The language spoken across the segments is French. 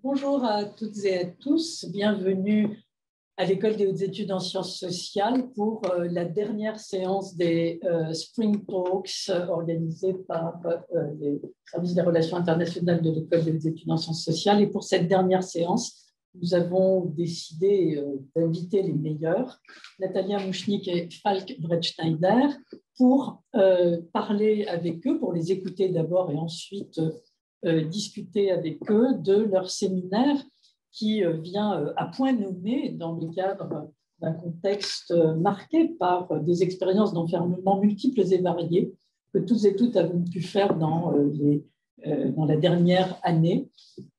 Bonjour à toutes et à tous, bienvenue à l'École des hautes études en sciences sociales pour la dernière séance des Spring Talks organisée par les services des relations internationales de l'École des hautes études en sciences sociales. Et pour cette dernière séance, nous avons décidé d'inviter les meilleurs, Natalia Mouchnik et Falk Bretschneider, pour parler avec eux, pour les écouter d'abord et ensuite discuter avec eux de leur séminaire qui vient à point nommé dans le cadre d'un contexte marqué par des expériences d'enfermement multiples et variées que tous et toutes avons pu faire dans la dernière année.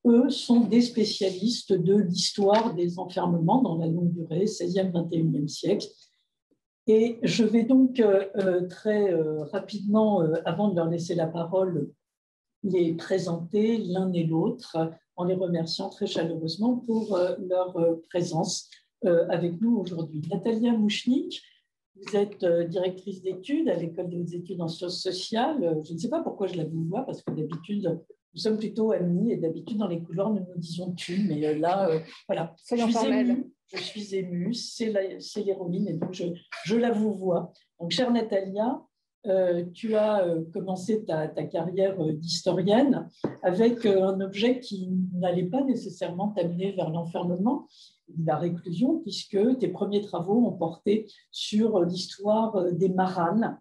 Eux sont des spécialistes de l'histoire des enfermements dans la longue durée, 16e, 21e siècle. Et je vais donc très rapidement, avant de leur laisser la parole, les présenter l'un et l'autre en les remerciant très chaleureusement pour leur présence avec nous aujourd'hui. Natalia Mouchnik, vous êtes directrice d'études à l'École des hautes études en sciences sociales. Je ne sais pas pourquoi je la vous vois, parce que d'habitude, nous sommes plutôt amis et d'habitude, dans les couloirs, nous nous disons tu, mais là, voilà, je suis émue, c'est l'héroïne et donc je la vous vois. Donc, chère Natalia, tu as commencé ta carrière d'historienne avec un objet qui n'allait pas nécessairement t'amener vers l'enfermement, la réclusion, puisque tes premiers travaux ont porté sur l'histoire des maranes,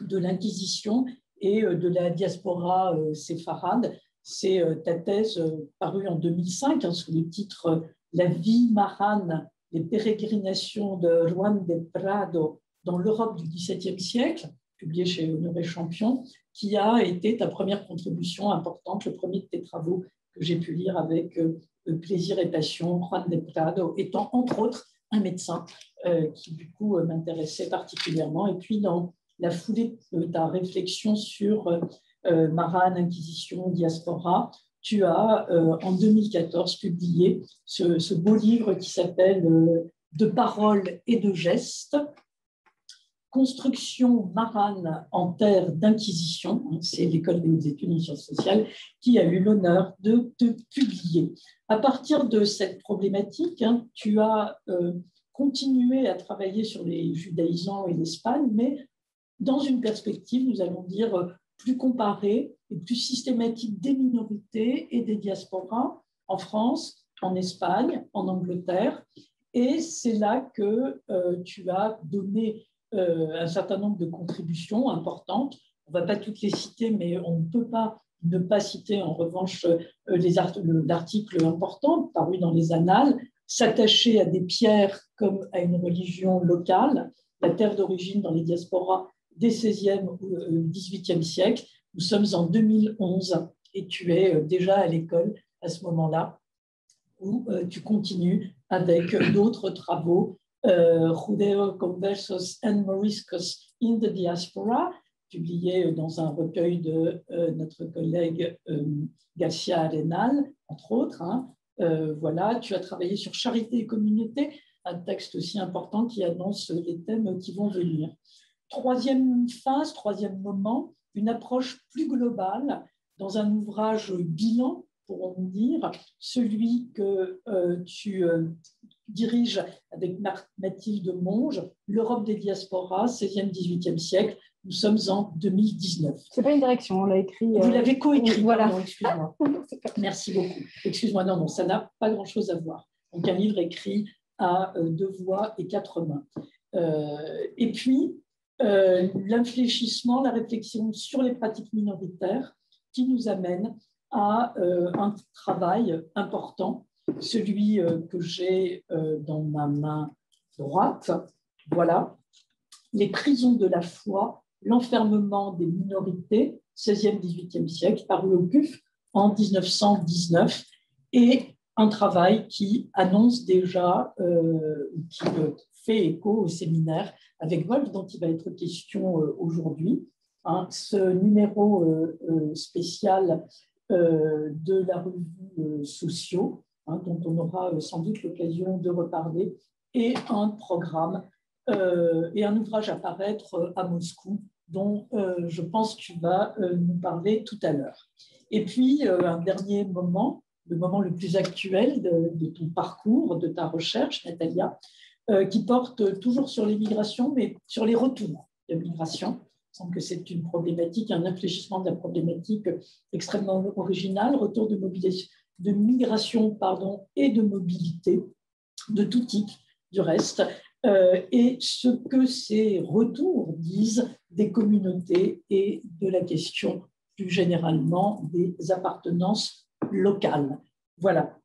de l'Inquisition et de la diaspora séfarade. C'est ta thèse parue en 2005 sous le titre « La vie marane, les pérégrinations de Juan de Prado dans l'Europe du XVIIe siècle », publié chez Honoré Champion, qui a été ta première contribution importante, le premier de tes travaux que j'ai pu lire avec plaisir et passion, Juan de Prado étant entre autres un médecin qui du coup m'intéressait particulièrement. Et puis dans la foulée de ta réflexion sur Marane, Inquisition, Diaspora, tu as en 2014 publié ce beau livre qui s'appelle De paroles et de gestes, Construction marane en terre d'inquisition, c'est l'École des hautes études en sciences sociales qui a eu l'honneur de te publier. À partir de cette problématique, tu as continué à travailler sur les judaïsants et l'Espagne, mais dans une perspective, nous allons dire, plus comparée et plus systématique des minorités et des diasporas en France, en Espagne, en Angleterre. Et c'est là que tu as donné un certain nombre de contributions importantes. On ne va pas toutes les citer, mais on ne peut pas ne pas citer en revanche l'article important paru dans les Annales, s'attacher à des pierres comme à une religion locale, la terre d'origine dans les diasporas des 16e ou 18e siècles. Nous sommes en 2011 et tu es déjà à l'école à ce moment-là, où tu continues avec d'autres travaux, Judeo Conversos and Moriscos in the Diaspora, publié dans un recueil de notre collègue Garcia Arenal, entre autres. Voilà, tu as travaillé sur Charité et communauté, un texte aussi important qui annonce les thèmes qui vont venir. Troisième phase, troisième moment, une approche plus globale dans un ouvrage bilan, pourrons-nous dire, celui que tu dirige avec Mathilde Monge, L'Europe des diasporas, 16e, 18e siècle. Nous sommes en 2019. Ce n'est pas une direction, on l'a écrit. Vous l'avez coécrit, voilà. Pardon, excuse-moi. Merci beaucoup. Excuse-moi, non, ça n'a pas grand-chose à voir. Donc, un livre écrit à 2 voix et 4 mains. Et puis, l'infléchissement, la réflexion sur les pratiques minoritaires qui nous amène à un travail important, celui que j'ai dans ma main droite. Voilà, les prisons de la foi, l'enfermement des minorités, 16e, 18e siècle, paru au CUF en 1919, et un travail qui annonce déjà, qui fait écho au séminaire avec Wolf, dont il va être question aujourd'hui. Ce numéro spécial de la revue Sociaux, dont on aura sans doute l'occasion de reparler, et un programme et un ouvrage à paraître à Moscou, dont je pense que tu vas nous parler tout à l'heure. Et puis, un dernier moment, le moment le plus actuel de ton parcours, de ta recherche, Natalia, qui porte toujours sur les migrations, mais sur les retours de migration. Il semble que c'est une problématique, un infléchissement de la problématique extrêmement originale, retour de migration et de mobilité, de tout type, du reste, et ce que ces retours disent des communautés et de la question plus généralement des appartenances locales. Voilà,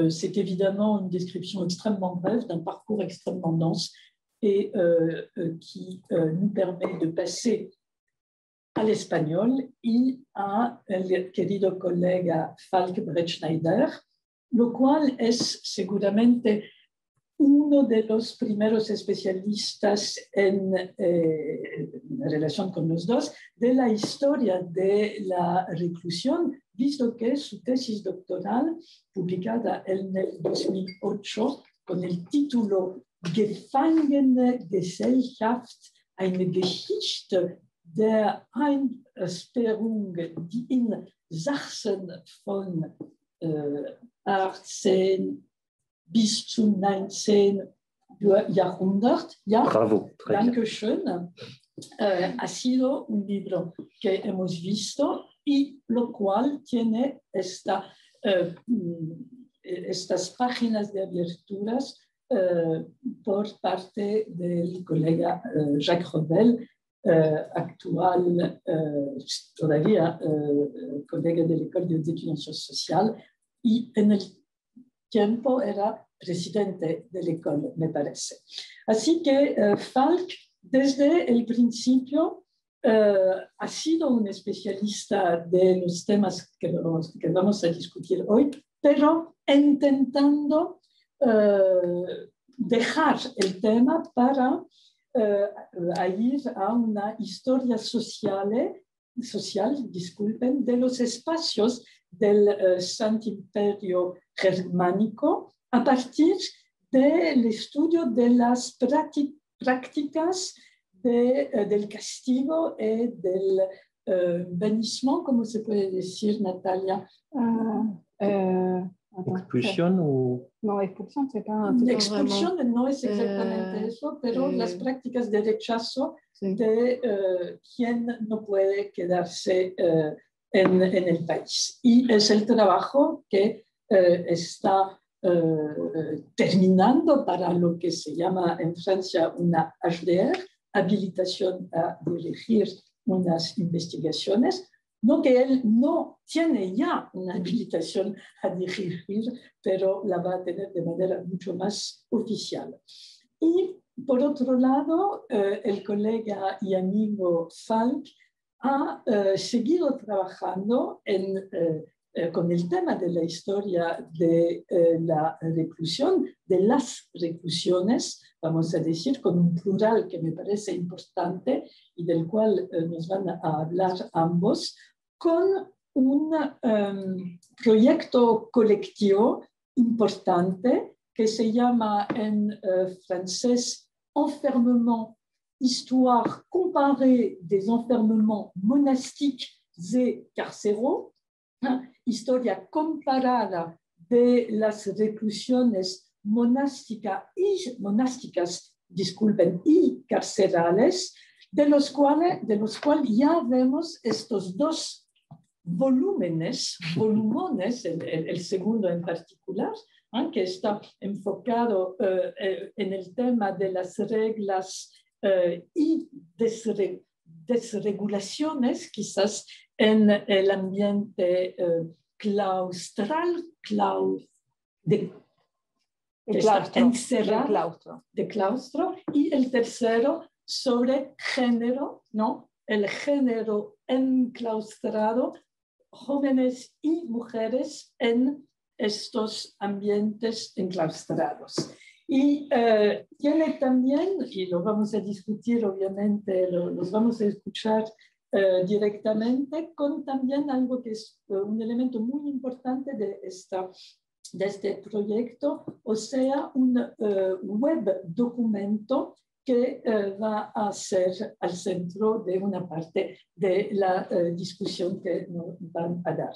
c'est évidemment une description extrêmement brève d'un parcours extrêmement dense et qui nous permet de passer al español y a el querido colega Falk Bretschneider, lo cual es seguramente uno de los primeros especialistas en relación con los dos de la historia de la reclusión, visto que su tesis doctoral, publicada en el 2008 con el título Gefangenengesellschaft, eine Geschichte der Einsperrung, die in Sachsen von 18 bis zum 19. Jahrhundert. Ja, bravo, dankeschön. Ha sido un libro que hemos visto y lo cual tiene estas páginas de aberturas por parte del colega Jacques Revel, actual todavía colega de l'École des études en sciences sociales, y en el tiempo era presidente de la école, me parece. Así que Falk, desde el principio, ha sido un especialista de los temas que vamos a discutir hoy, pero intentando dejar el tema para ir a una historia social, disculpen, de los espacios del Santo Imperio Germánico a partir del estudio de las prácticas del castigo y del banishment, ¿cómo se puede decir, Natalia? Expulsión o... No, expulsión c'est pas expulsión no es exactamente eso, pero las prácticas de rechazo de quien no puede quedarse en el país. Y es el trabajo que está terminando para lo que se llama en Francia una HDR, habilitación a dirigir unas investigaciones. No que él no tiene ya una habilitación a dirigir, pero la va a tener de manera mucho más oficial. Y por otro lado, el colega y amigo Falk ha seguido trabajando con el tema de la historia de la reclusión, de las reclusiones, vamos a decir, con un plural que me parece importante y del cual nos van a hablar ambos, con un proyecto colectivo importante que se llama en francés Enfermement, histoire comparée des enfermements monastiques et carcéraux, historia comparada de las reclusiones monásticas y carcerales, de los cuales ya vemos estos dos volúmenes, el segundo en particular, que está enfocado en el tema de las reglas y desregulaciones, quizás en el ambiente claustral, de claustro, y el tercero sobre género, ¿no? El género enclaustrado, jóvenes y mujeres en estos ambientes enclaustrados. Y tiene también, y lo vamos a discutir obviamente, los vamos a escuchar directamente, con también algo que es un elemento muy importante de este proyecto, o sea, un web documento que va a ser al centro de una parte de la discusión que nos van a dar.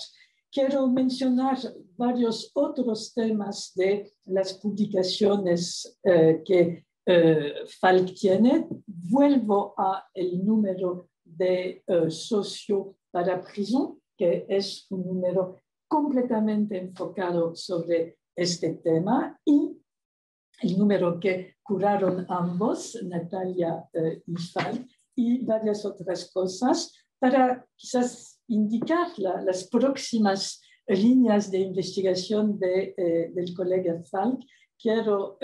quiero mencionar varios otros temas de las publicaciones que Falck tiene. Vuelvo a el número de socio para prisión, que es un número completamente enfocado sobre este tema, y el número que curaron ambos, Natalia y Falck, y varias otras cosas, para quizás indicar las próximas líneas de investigación del colega Falck. Quiero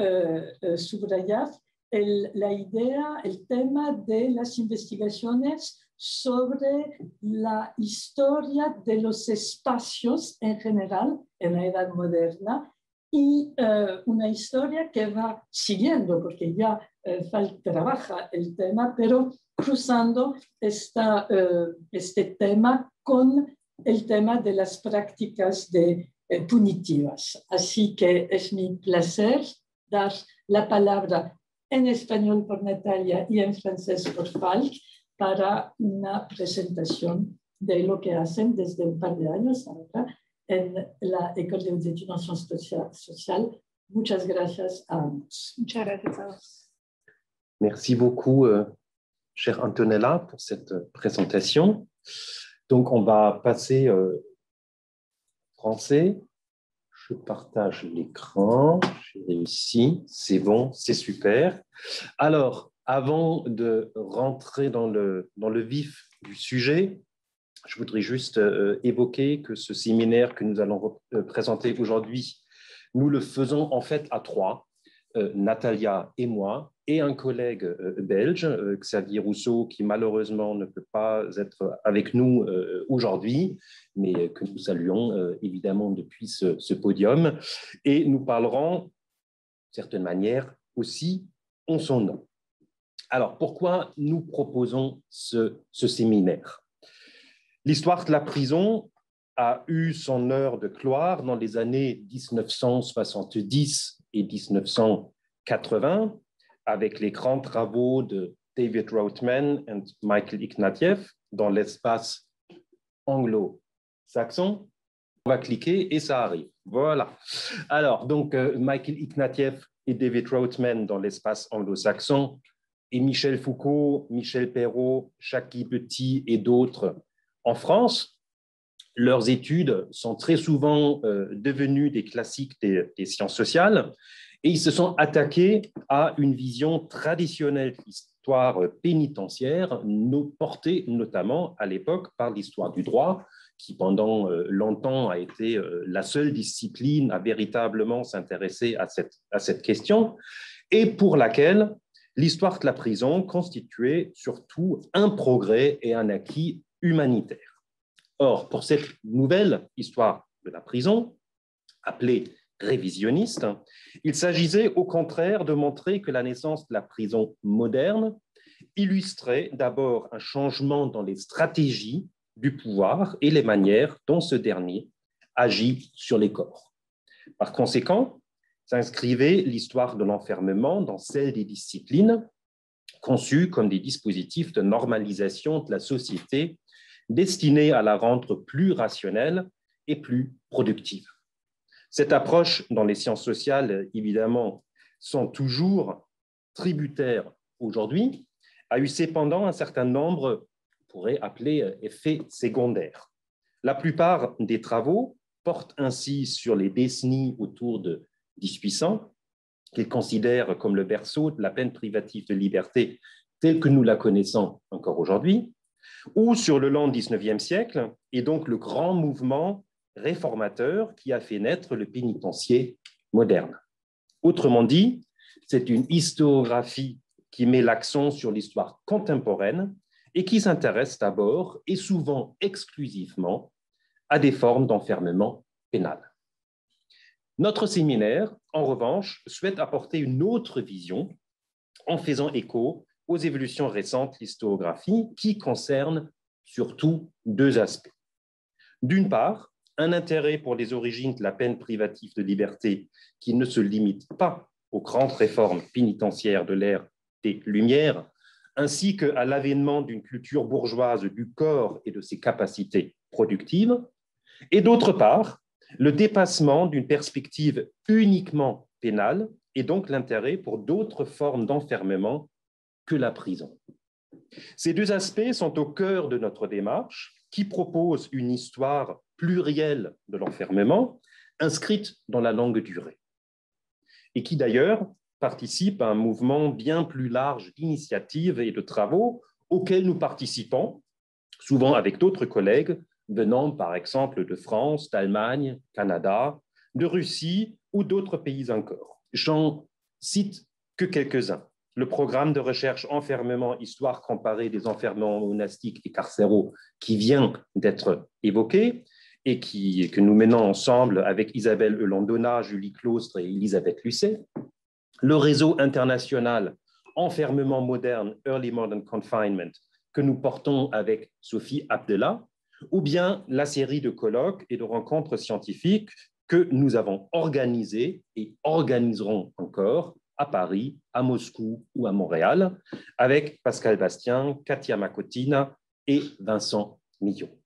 subrayar la idea, el tema de las investigaciones sobre la historia de los espacios en general en la Edad Moderna, y una historia que va siguiendo, porque ya Falck trabaja el tema, pero cruzando este tema con el tema de las prácticas punitivas. Así que es mi placer dar la palabra en español por Natalia y en francés por Falck para una presentación de lo que hacen desde un par de años ahora en la École des études en sciences sociales. Muchas gracias a ambos. Muchas gracias a vos. Merci beaucoup, chère Antonella, pour cette présentation. Donc, on va passer français. Je partage l'écran. J'ai réussi. C'est bon, c'est super. Alors, avant de rentrer dans le vif du sujet, je voudrais juste évoquer que ce séminaire que nous allons présenter aujourd'hui, nous le faisons en fait à trois, Natalia et moi, et un collègue belge, Xavier Rousseau, qui malheureusement ne peut pas être avec nous aujourd'hui, mais que nous saluons évidemment depuis ce podium. Et nous parlerons, d'une certaine manière, aussi en son nom. Alors, pourquoi nous proposons ce séminaire ? L'histoire de la prison a eu son heure de gloire dans les années 1970 et 1980, avec les grands travaux de David Rothman et Michael Ignatieff dans l'espace anglo-saxon. On va cliquer et ça arrive. Voilà. Alors, donc, Michael Ignatieff et David Rothman dans l'espace anglo-saxon, et Michel Foucault, Michel Perrault, Jackie Petit et d'autres en France. Leurs études sont très souvent devenues des classiques des sciences sociales, et ils se sont attaqués à une vision traditionnelle de l'histoire pénitentiaire, portée notamment à l'époque par l'histoire du droit, qui pendant longtemps a été la seule discipline à véritablement s'intéresser à cette question, et pour laquelle l'histoire de la prison constituait surtout un progrès et un acquis humanitaire. Or, pour cette nouvelle histoire de la prison, appelée révisionniste, il s'agissait au contraire de montrer que la naissance de la prison moderne illustrait d'abord un changement dans les stratégies du pouvoir et les manières dont ce dernier agit sur les corps. Par conséquent, s'inscrivait l'histoire de l'enfermement dans celle des disciplines conçues comme des dispositifs de normalisation de la société destinés à la rendre plus rationnelle et plus productive. Cette approche dans les sciences sociales, évidemment, sont toujours tributaires aujourd'hui, a eu cependant un certain nombre, on pourrait appeler effets secondaires. La plupart des travaux portent ainsi sur les décennies autour de 1800, qu'ils considèrent comme le berceau de la peine privative de liberté telle que nous la connaissons encore aujourd'hui, ou sur le long 19e siècle, et donc le grand mouvement réformateur qui a fait naître le pénitencier moderne. Autrement dit, c'est une historiographie qui met l'accent sur l'histoire contemporaine et qui s'intéresse d'abord et souvent exclusivement à des formes d'enfermement pénal. Notre séminaire, en revanche, souhaite apporter une autre vision en faisant écho aux évolutions récentes de l'historiographie qui concernent surtout deux aspects. D'une part, un intérêt pour les origines de la peine privative de liberté qui ne se limite pas aux grandes réformes pénitentiaires de l'ère des Lumières, ainsi qu'à l'avènement d'une culture bourgeoise du corps et de ses capacités productives, Et d'autre part, le dépassement d'une perspective uniquement pénale et donc l'intérêt pour d'autres formes d'enfermement que la prison. Ces deux aspects sont au cœur de notre démarche qui propose une histoire plurielle de l'enfermement inscrite dans la longue durée et qui d'ailleurs participe à un mouvement bien plus large d'initiatives et de travaux auxquels nous participons, souvent avec d'autres collègues venant par exemple de France, d'Allemagne, Canada, de Russie ou d'autres pays encore. J'en cite que quelques-uns. Le programme de recherche enfermement, histoire comparée des enfermements monastiques et carcéraux qui vient d'être évoqué et que nous menons ensemble avec Isabelle Eulandona, Julie Claustre et Elisabeth Lucet. Le réseau international enfermement moderne, Early Modern Confinement, que nous portons avec Sophie Abdellah, ou bien la série de colloques et de rencontres scientifiques que nous avons organisées et organiserons encore à Paris, à Moscou ou à Montréal, avec Pascal Bastien, Katia Makotina et Vincent Millot.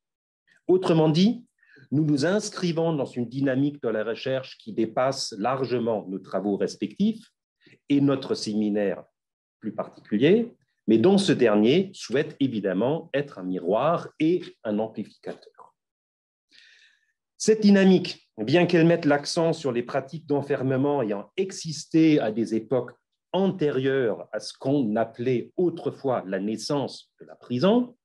Autrement dit, nous nous inscrivons dans une dynamique de la recherche qui dépasse largement nos travaux respectifs et notre séminaire plus particulier, mais dont ce dernier souhaite évidemment être un miroir et un amplificateur. Cette dynamique, bien qu'elle mette l'accent sur les pratiques d'enfermement ayant existé à des époques antérieures à ce qu'on appelait autrefois la naissance de la prison,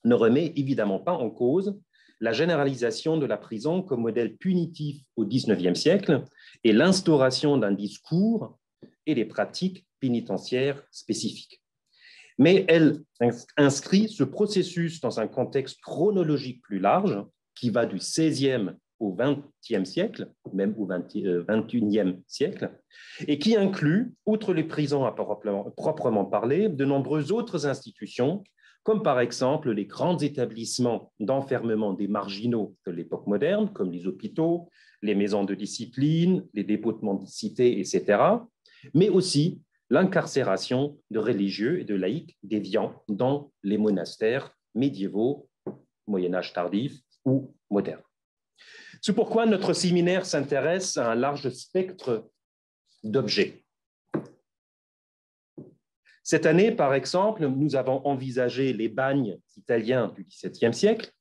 ne remet évidemment pas en cause la généralisation de la prison comme modèle punitif au XIXe siècle et l'instauration d'un discours et des pratiques pénitentiaires spécifiques. Mais elle inscrit ce processus dans un contexte chronologique plus large qui va du XVIe au XXe siècle, même au XXIe siècle, et qui inclut, outre les prisons à proprement parler, de nombreuses autres institutions, comme par exemple les grands établissements d'enfermement des marginaux de l'époque moderne, comme les hôpitaux, les maisons de discipline, les dépôts de mendicité, etc., mais aussi l'incarcération de religieux et de laïcs déviants dans les monastères médiévaux, Moyen-Âge tardif ou moderne. C'est pourquoi notre séminaire s'intéresse à un large spectre d'objets. Cette année, par exemple, nous avons envisagé les bagnes italiens du XVIIe siècle,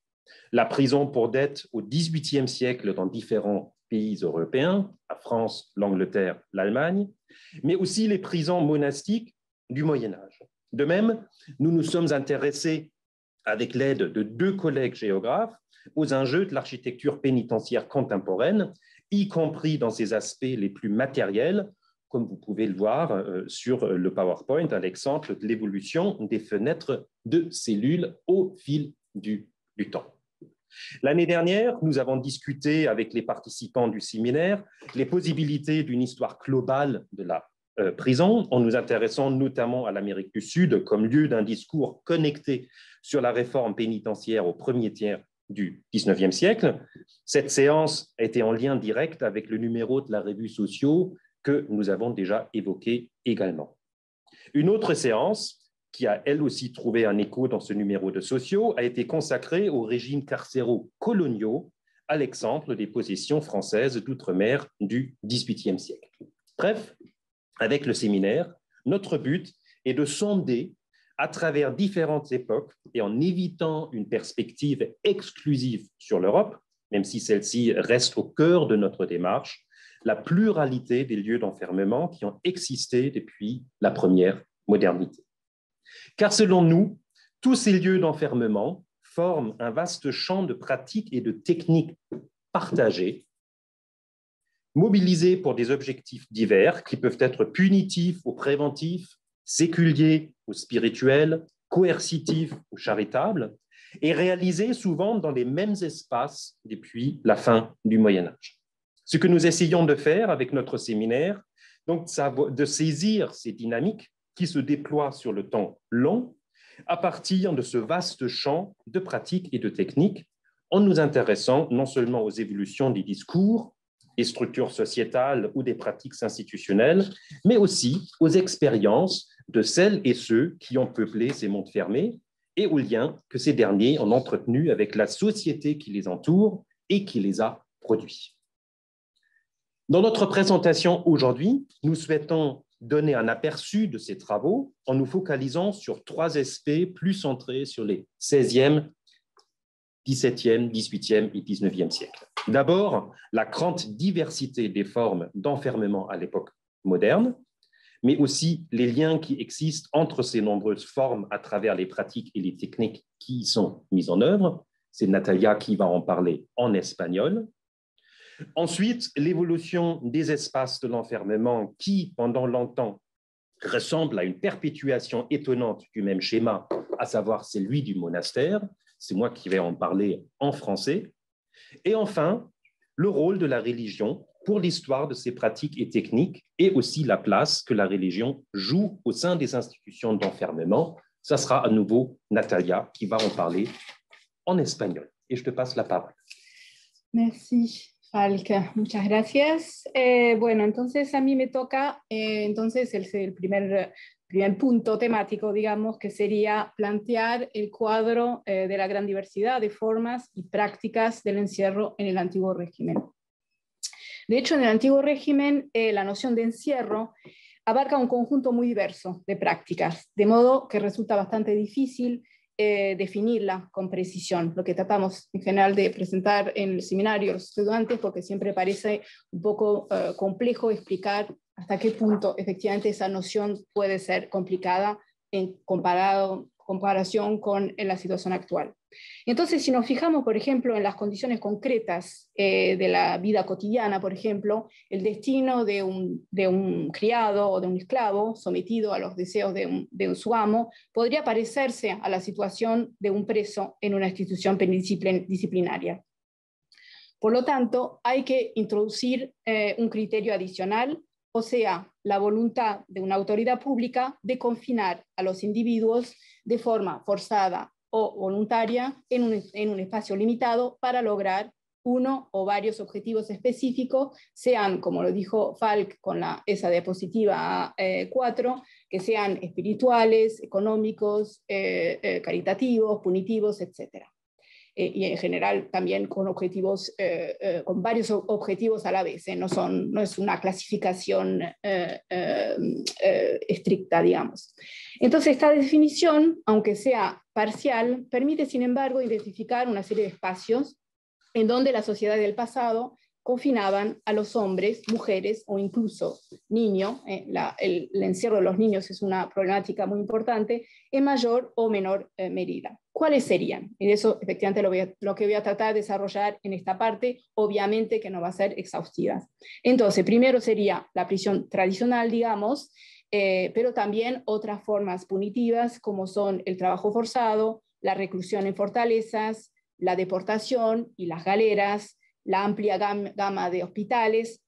la prison pour dette au XVIIIe siècle dans différents pays européens, la France, l'Angleterre, l'Allemagne, mais aussi les prisons monastiques du Moyen Âge. De même, nous nous sommes intéressés, avec l'aide de deux collègues géographes, aux enjeux de l'architecture pénitentiaire contemporaine, y compris dans ses aspects les plus matériels, comme vous pouvez le voir sur le PowerPoint, à l'exemple de l'évolution des fenêtres de cellules au fil du temps. L'année dernière, nous avons discuté avec les participants du séminaire les possibilités d'une histoire globale de la prison, en nous intéressant notamment à l'Amérique du Sud comme lieu d'un discours connecté sur la réforme pénitentiaire au premier tiers du XIXe siècle. Cette séance a été en lien direct avec le numéro de la revue Sociaux que nous avons déjà évoqué également. Une autre séance, qui a elle aussi trouvé un écho dans ce numéro de Sociaux, a été consacrée aux régimes carcéraux coloniaux, à l'exemple des possessions françaises d'outre-mer du XVIIIe siècle. Bref, avec le séminaire, notre but est de sonder à travers différentes époques et en évitant une perspective exclusive sur l'Europe, même si celle-ci reste au cœur de notre démarche, la pluralité des lieux d'enfermement qui ont existé depuis la première modernité. Car selon nous, tous ces lieux d'enfermement forment un vaste champ de pratiques et de techniques partagées, mobilisés pour des objectifs divers qui peuvent être punitifs ou préventifs, séculiers ou spirituels, coercitifs ou charitables, et réalisés souvent dans les mêmes espaces depuis la fin du Moyen Âge. Ce que nous essayons de faire avec notre séminaire, donc, de saisir ces dynamiques qui se déploient sur le temps long à partir de ce vaste champ de pratiques et de techniques, en nous intéressant non seulement aux évolutions des discours, des structures sociétales ou des pratiques institutionnelles, mais aussi aux expériences de celles et ceux qui ont peuplé ces mondes fermés et aux liens que ces derniers ont entretenus avec la société qui les entoure et qui les a produits. Dans notre présentation aujourd'hui, nous souhaitons donner un aperçu de ces travaux en nous focalisant sur 3 aspects plus centrés sur les 16e, 17e, 18e et 19e siècles. D'abord, la grande diversité des formes d'enfermement à l'époque moderne, mais aussi les liens qui existent entre ces nombreuses formes à travers les pratiques et les techniques qui y sont mises en œuvre. C'est Natalia qui va en parler en espagnol. Ensuite, l'évolution des espaces de l'enfermement qui, pendant longtemps, ressemble à une perpétuation étonnante du même schéma, à savoir celui du monastère. C'est moi qui vais en parler en français. Et enfin, le rôle de la religion pour l'histoire de ces pratiques et techniques et aussi la place que la religion joue au sein des institutions d'enfermement. Ça sera à nouveau Natalia qui va en parler en espagnol. Et je te passe la parole. Merci, Falk. Muchas gracias. Bueno, entonces a mí me toca entonces el primer punto temático, digamos, que sería plantear el cuadro de la gran diversidad de formas y prácticas del encierro en el antiguo régimen. De hecho, en el antiguo régimen, la noción de encierro abarca un conjunto muy diverso de prácticas, de modo que resulta bastante difícil definirla con precisión, lo que tratamos en general de presentar en el seminario a los estudiantes, porque siempre parece un poco complejo explicar hasta qué punto efectivamente esa noción puede ser complicada en comparación con la situación actual. Entonces, si nos fijamos, por ejemplo, en las condiciones concretas de la vida cotidiana, por ejemplo, el destino de un criado o de un esclavo sometido a los deseos de su amo podría parecerse a la situación de un preso en una institución disciplinaria. Por lo tanto, hay que introducir un criterio adicional, o sea, la voluntad de una autoridad pública de confinar a los individuos de forma forzada o voluntaria en un espacio limitado para lograr uno o varios objetivos específicos, sean, como lo dijo Falk con esa diapositiva 4, que sean espirituales, económicos, caritativos, punitivos, etc. Y en general también con objetivos, con varios objetivos a la vez, no es una clasificación estricta, digamos. Entonces, esta definición, aunque sea parcial, permite, sin embargo, identificar una serie de espacios en donde la sociedad del pasado confinaban a los hombres, mujeres o incluso niños. El encierro de los niños es una problemática muy importante en mayor o menor medida. ¿Cuáles serían? Y de eso efectivamente lo que voy a tratar de desarrollar en esta parte, obviamente que no va a ser exhaustiva. Entonces, primero sería la prisión tradicional, digamos, pero también otras formas punitivas como son el trabajo forzado, la reclusión en fortalezas, la deportación y las galeras, la amplia gama de hospitales,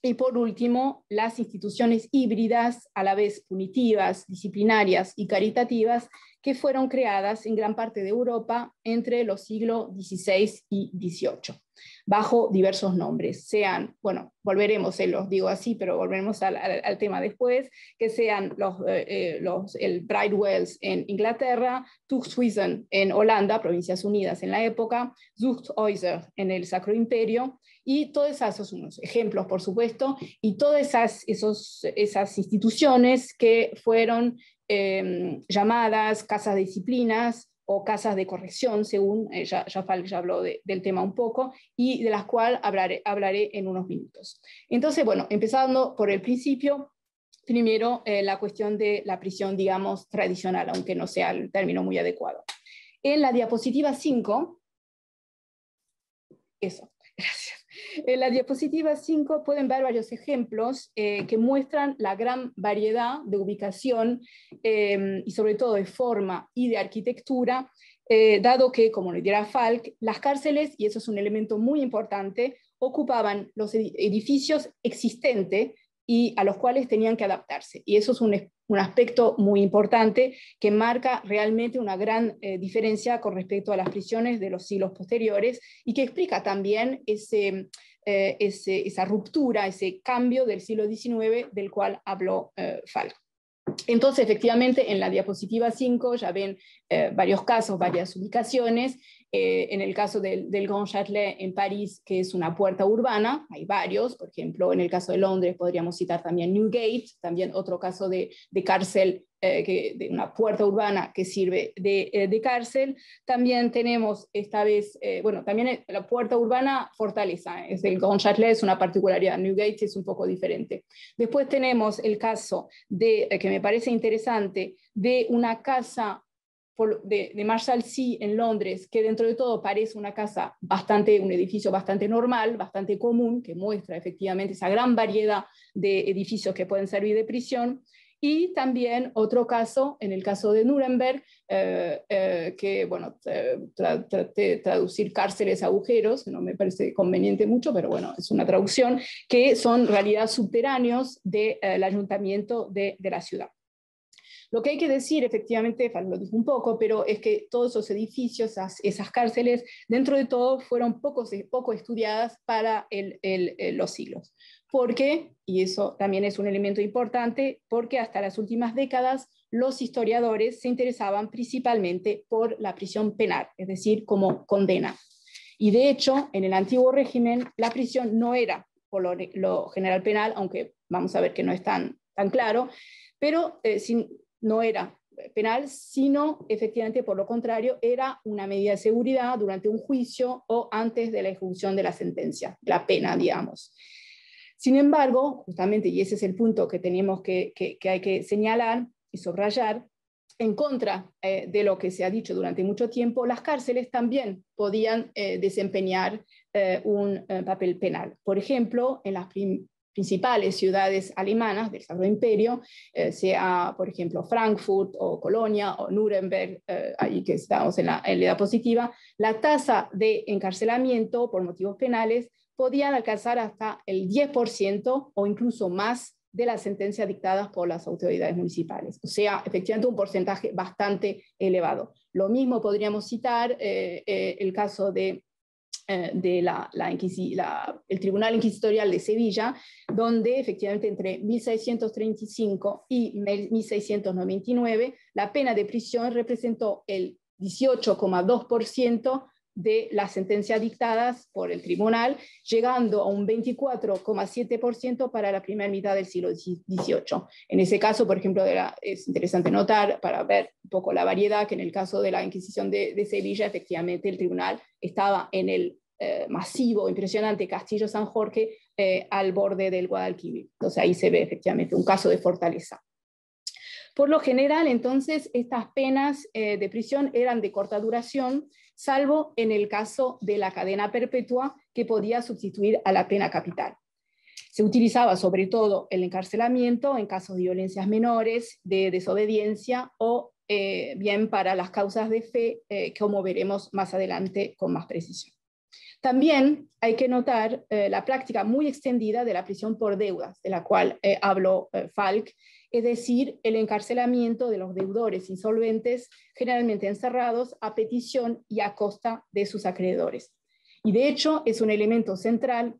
y por último, las instituciones híbridas, a la vez punitivas, disciplinarias y caritativas, que fueron creadas en gran parte de Europa entre los siglos XVI y XVIII, bajo diversos nombres, sean, bueno, volveremos, los digo así, pero volveremos al tema después, que sean el Bridewells en Inglaterra, Tuchthuizen en Holanda, Provincias Unidas en la época, Zuchthäuser en el Sacro Imperio, y todos esos son unos ejemplos, por supuesto, y todas esas instituciones que fueron llamadas casas de disciplinas o casas de corrección, según ya Falk ya habló del tema un poco, y de las cuales hablaré en unos minutos. Entonces, bueno, empezando por el principio, primero la cuestión de la prisión, digamos, tradicional, aunque no sea el término muy adecuado. En la diapositiva 5, eso, gracias. En la diapositiva 5 pueden ver varios ejemplos que muestran la gran variedad de ubicación y sobre todo de forma y de arquitectura, dado que, como le dirá Falk, las cárceles, y eso es un elemento muy importante, ocupaban los edificios existentes y a los cuales tenían que adaptarse. Y eso es un aspecto muy importante que marca realmente una gran diferencia con respecto a las prisiones de los siglos posteriores y que explica también esa ruptura, ese cambio del siglo XIX del cual habló Falk. Entonces, efectivamente, en la diapositiva 5 ya ven varios casos, varias ubicaciones, En el caso del Grand Châtelet en París, que es una puerta urbana, hay varios, por ejemplo, en el caso de Londres podríamos citar también Newgate, también otro caso de cárcel, de una puerta urbana que sirve de cárcel. También tenemos esta vez, bueno, también la puerta urbana fortaleza, es el Grand Châtelet, es una particularidad, Newgate es un poco diferente. Después tenemos el caso de, que me parece interesante, de una casa de Marshalsea en Londres, que dentro de todo parece una casa un edificio bastante normal, bastante común, que muestra efectivamente esa gran variedad de edificios que pueden servir de prisión. Y también otro caso, en el caso de Nuremberg, que, bueno, traté de traducir cárceles agujeros, no me parece conveniente mucho, pero bueno, es una traducción, que son en realidad subterráneos del ayuntamiento de la ciudad. Lo que hay que decir, efectivamente, lo dijo un poco, pero es que todos esos edificios, esas cárceles, dentro de todo fueron poco estudiadas para los siglos. Porque, y eso también es un elemento importante, porque hasta las últimas décadas los historiadores se interesaban principalmente por la prisión penal, es decir, como condena. Y de hecho, en el antiguo régimen, la prisión no era por lo general penal, aunque vamos a ver que no es tan claro, pero no era penal, sino efectivamente por lo contrario, era una medida de seguridad durante un juicio o antes de la ejecución de la sentencia, la pena, digamos. Sin embargo, justamente, y ese es el punto que tenemos que hay que señalar y subrayar, en contra de lo que se ha dicho durante mucho tiempo, las cárceles también podían desempeñar un papel penal. Por ejemplo, en las principales ciudades alemanas del Sacro Imperio, sea por ejemplo Frankfurt o Colonia o Nuremberg, ahí que estamos en la diapositiva, la tasa de encarcelamiento por motivos penales podían alcanzar hasta el 10% o incluso más de las sentencias dictadas por las autoridades municipales. O sea, efectivamente un porcentaje bastante elevado. Lo mismo podríamos citar el caso del Tribunal Inquisitorial de Sevilla, donde efectivamente entre 1635 y 1699 la pena de prisión representó el 18,2% de las sentencias dictadas por el tribunal, llegando a un 24,7% para la primera mitad del siglo XVIII. En ese caso, por ejemplo, es interesante notar, para ver un poco la variedad, que en el caso de la Inquisición de Sevilla, efectivamente el tribunal estaba en el masivo, impresionante Castillo San Jorge, al borde del Guadalquivir. Entonces ahí se ve efectivamente un caso de fortaleza. Por lo general, entonces, estas penas de prisión eran de corta duración, salvo en el caso de la cadena perpetua, que podía sustituir a la pena capital. Se utilizaba sobre todo el encarcelamiento en casos de violencias menores, de desobediencia o bien para las causas de fe, como veremos más adelante con más precisión. También hay que notar la práctica muy extendida de la prisión por deudas, de la cual habló Falk, es decir, el encarcelamiento de los deudores insolventes, generalmente encerrados a petición y a costa de sus acreedores. Y de hecho es un elemento central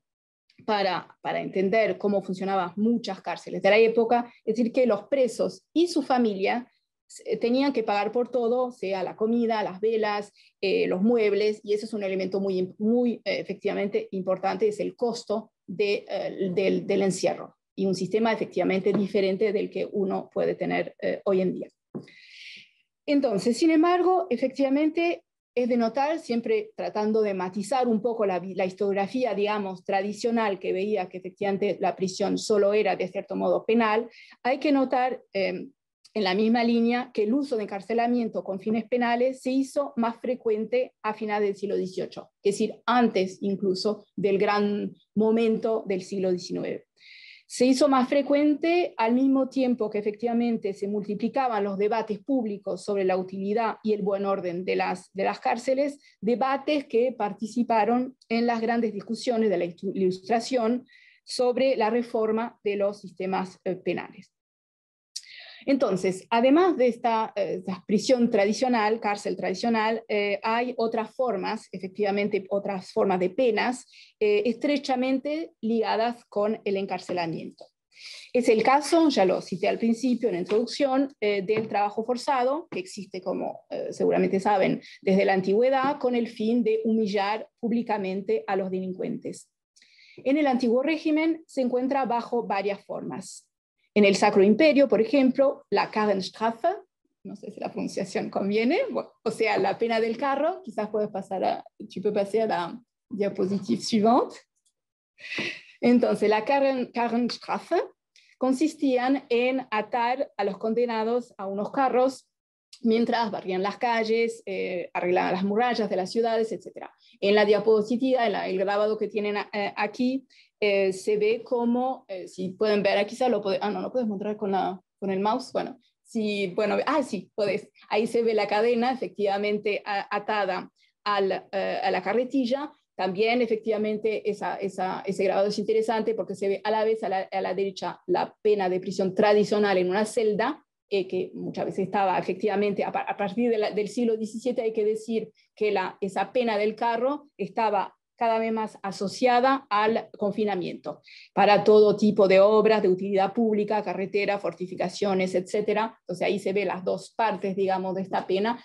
para entender cómo funcionaban muchas cárceles de la época, es decir, que los presos y su familia tenían que pagar por todo, sea la comida, las velas, los muebles, y eso es un elemento muy efectivamente importante, es el costo del encierro, y un sistema efectivamente diferente del que uno puede tener hoy en día. Entonces, sin embargo, efectivamente es de notar, siempre tratando de matizar un poco la historiografía, digamos, tradicional, que veía que efectivamente la prisión solo era de cierto modo penal, hay que notar en la misma línea que el uso de encarcelamiento con fines penales se hizo más frecuente a finales del siglo XVIII, es decir, antes incluso del gran momento del siglo XIX. Se hizo más frecuente al mismo tiempo que efectivamente se multiplicaban los debates públicos sobre la utilidad y el buen orden de las cárceles, debates que participaron en las grandes discusiones de la Ilustración sobre la reforma de los sistemas penales. Entonces, además de esta prisión tradicional, cárcel tradicional, hay otras formas, efectivamente, otras formas de penas estrechamente ligadas con el encarcelamiento. Es el caso, ya lo cité al principio en la introducción, del trabajo forzado, que existe, como seguramente saben, desde la antigüedad, con el fin de humillar públicamente a los delincuentes. En el antiguo régimen se encuentra bajo varias formas. En el Sacro Imperio, por ejemplo, la Karrenstrafe, no sé si la pronunciación conviene, bueno, o sea, la pena del carro. Quizás puedes pasar tu peux passer a la diapositive suivante. Entonces, la Karrenstrafe consistían en atar a los condenados a unos carros mientras barrían las calles, arreglaban las murallas de las ciudades, etc. En la diapositiva, el grabado que tienen aquí, se ve como, si pueden ver, aquí no lo puedes mostrar con el mouse, bueno, sí, podés. Ahí se ve la cadena efectivamente atada a la carretilla. También efectivamente ese grabado es interesante porque se ve a la vez a la derecha la pena de prisión tradicional en una celda, que muchas veces estaba efectivamente, a partir del siglo XVII hay que decir que esa pena del carro estaba cada vez más asociada al confinamiento para todo tipo de obras de utilidad pública, carreteras, fortificaciones, etc. Entonces ahí se ve las dos partes, digamos, de esta pena,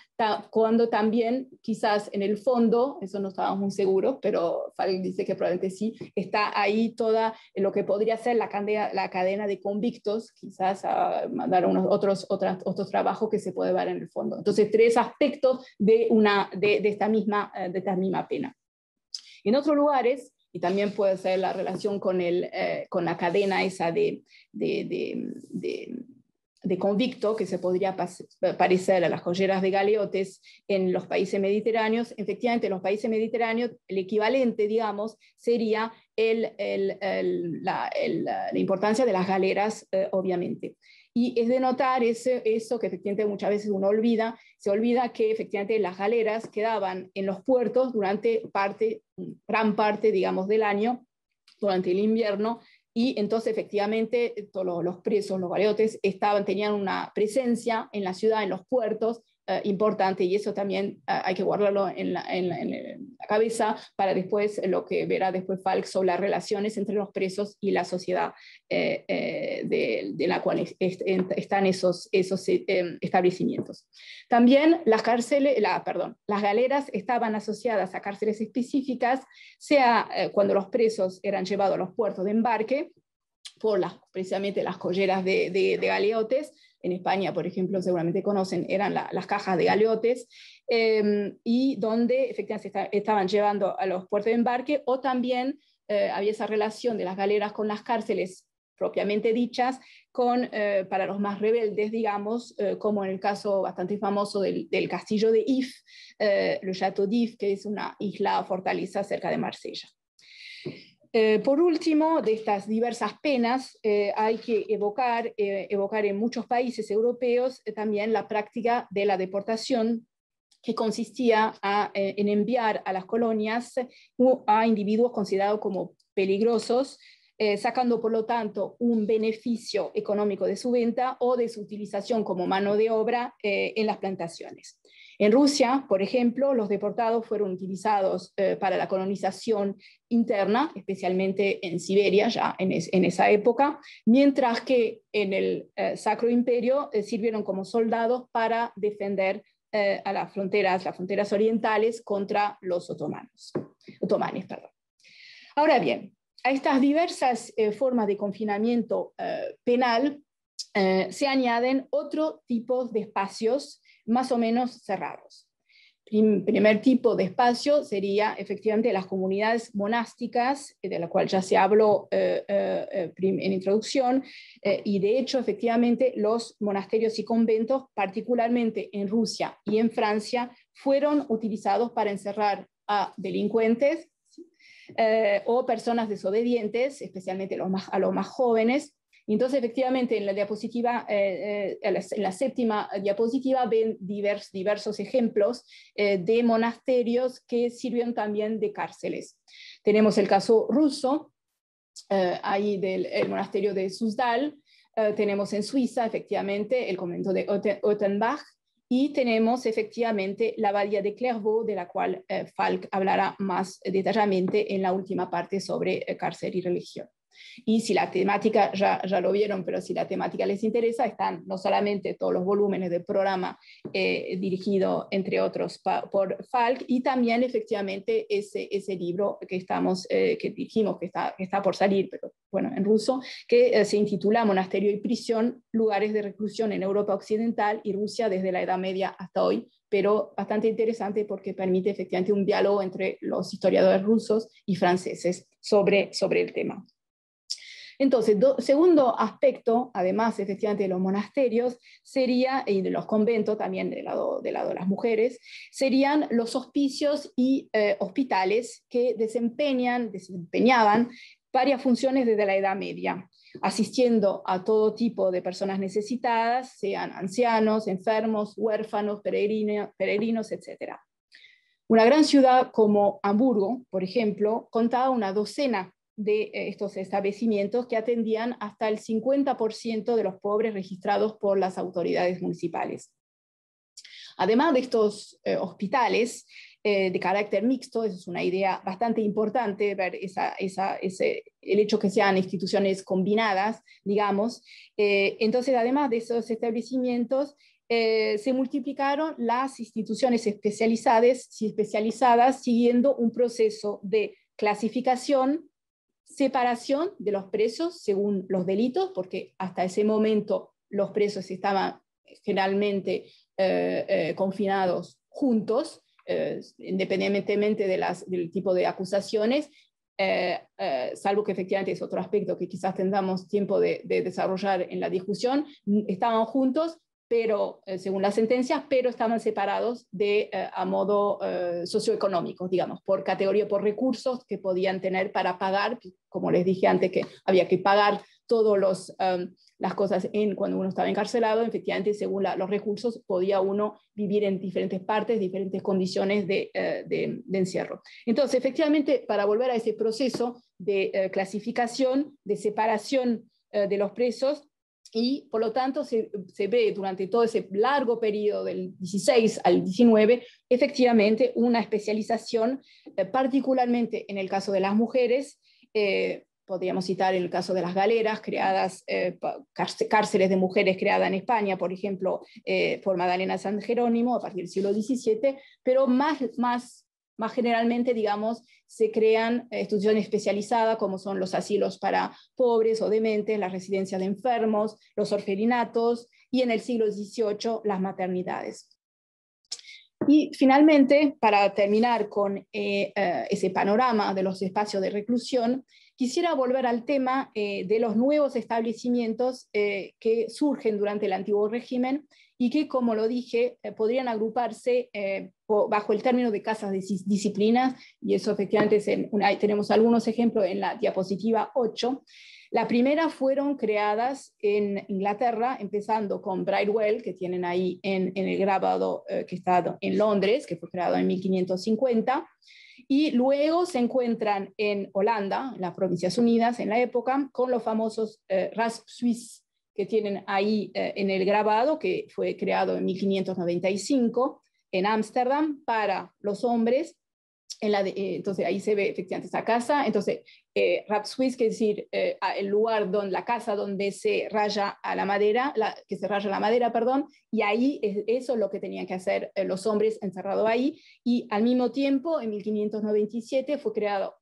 cuando también quizás en el fondo, eso no estábamos muy seguros, pero Falk dice que probablemente sí, está ahí toda lo que podría ser la cadena de convictos, quizás a mandar otros trabajos que se puede ver en el fondo. Entonces, tres aspectos de esta misma pena. En otros lugares, y también puede ser la relación con la cadena esa de convicto, que se podría parecer a las joyeras de galeotes en los países mediterráneos. Efectivamente, en los países mediterráneos, el equivalente, digamos, sería la importancia de las galeras, obviamente. Y es de notar eso que efectivamente muchas veces uno se olvida que efectivamente las galeras quedaban en los puertos durante gran parte, digamos, del año, durante el invierno, y entonces efectivamente todos los presos, los galeotes, tenían una presencia en la ciudad, en los puertos, importante, y eso también hay que guardarlo en la cabeza para después lo que verá después Falk sobre las relaciones entre los presos y la sociedad de la cual están esos establecimientos. También las galeras estaban asociadas a cárceles específicas, sea cuando los presos eran llevados a los puertos de embarque por precisamente las colleras de galeotes. En España, por ejemplo, seguramente conocen, eran las cajas de galeotes, y donde efectivamente estaban llevando a los puertos de embarque, o también había esa relación de las galeras con las cárceles propiamente dichas, para los más rebeldes, digamos, como en el caso bastante famoso del castillo de If, le Château d'If, que es una isla fortaleza cerca de Marsella. Por último, de estas diversas penas, hay que evocar en muchos países europeos también la práctica de la deportación, que consistía en enviar a las colonias a individuos considerados como peligrosos, sacando por lo tanto un beneficio económico de su venta o de su utilización como mano de obra en las plantaciones. En Rusia, por ejemplo, los deportados fueron utilizados para la colonización interna, especialmente en Siberia, ya en esa época, mientras que en el Sacro Imperio sirvieron como soldados para defender a las fronteras orientales contra los otomanes. Ahora bien, a estas diversas formas de confinamiento penal se añaden otro tipo de espacios más o menos cerrados. Primer tipo de espacio sería efectivamente las comunidades monásticas, de la cual ya se habló en introducción, y de hecho efectivamente los monasterios y conventos, particularmente en Rusia y en Francia, fueron utilizados para encerrar a delincuentes o personas desobedientes, especialmente a los más jóvenes. Entonces, efectivamente, en la diapositiva, en la séptima diapositiva, ven diversos ejemplos de monasterios que sirvieron también de cárceles. Tenemos el caso ruso, ahí del monasterio de Suzdal. Tenemos en Suiza, efectivamente, el convento de Ottenbach, y tenemos efectivamente la abadía de Clairvaux, de la cual Falk hablará más detalladamente en la última parte sobre cárcel y religión. Y si la temática, ya lo vieron, pero si la temática les interesa, están no solamente todos los volúmenes del programa dirigido, entre otros, por Falk, y también efectivamente ese libro que dijimos que está por salir, pero bueno, en ruso, que se intitula Monasterio y prisión, lugares de reclusión en Europa Occidental y Rusia desde la Edad Media hasta hoy, pero bastante interesante porque permite efectivamente un diálogo entre los historiadores rusos y franceses sobre el tema. Entonces, segundo aspecto, además efectivamente de los monasterios, sería, y de los conventos también del lado de las mujeres, serían los hospicios y hospitales que desempeñaban varias funciones desde la Edad Media, asistiendo a todo tipo de personas necesitadas, sean ancianos, enfermos, huérfanos, peregrinos, etc. Una gran ciudad como Hamburgo, por ejemplo, contaba una docena de estos establecimientos que atendían hasta el 50% de los pobres registrados por las autoridades municipales. Además de estos hospitales de carácter mixto, eso es una idea bastante importante, ver el hecho que sean instituciones combinadas, digamos. Entonces, además de esos establecimientos, se multiplicaron las instituciones especializadas siguiendo un proceso de clasificación, separación de los presos según los delitos, porque hasta ese momento los presos estaban generalmente confinados juntos, independientemente del tipo de acusaciones, salvo que efectivamente es otro aspecto que quizás tengamos tiempo de desarrollar en la discusión, estaban juntos, pero según las sentencias, pero estaban separados a modo socioeconómico, digamos, por categoría, por recursos que podían tener para pagar, como les dije antes, que había que pagar todas las cosas cuando uno estaba encarcelado. Efectivamente, según los recursos, podía uno vivir en diferentes partes, diferentes condiciones de encierro. Entonces, efectivamente, para volver a ese proceso de clasificación, de separación de los presos, y por lo tanto se ve durante todo ese largo periodo del 16 al 19 efectivamente una especialización, particularmente en el caso de las mujeres. Podríamos citar el caso de las galeras creadas, cárceles de mujeres creadas en España, por ejemplo, por Madalena San Jerónimo a partir del siglo XVII, pero más generalmente, digamos, se crean instituciones especializadas como son los asilos para pobres o dementes, las residencias de enfermos, los orfelinatos y en el siglo XVIII las maternidades. Y finalmente, para terminar con ese panorama de los espacios de reclusión, quisiera volver al tema de los nuevos establecimientos que surgen durante el antiguo régimen y que, como lo dije, podrían agruparse bajo el término de casas de disciplinas, y eso efectivamente tenemos algunos ejemplos en la diapositiva 8. La primera fueron creadas en Inglaterra, empezando con Bridewell, que tienen ahí en el grabado que está en Londres, que fue creado en 1550, y luego se encuentran en Holanda, en las Provincias Unidas, en la época, con los famosos Rasp Suisse, que tienen ahí en el grabado, que fue creado en 1595, en Ámsterdam, para los hombres. Entonces ahí se ve efectivamente esta casa. Entonces Rasp Suisse, que es decir, el lugar la casa donde se raya a la madera, que se raya la madera, perdón, y ahí eso es lo que tenían que hacer los hombres encerrados ahí. Y al mismo tiempo, en 1597 fue creado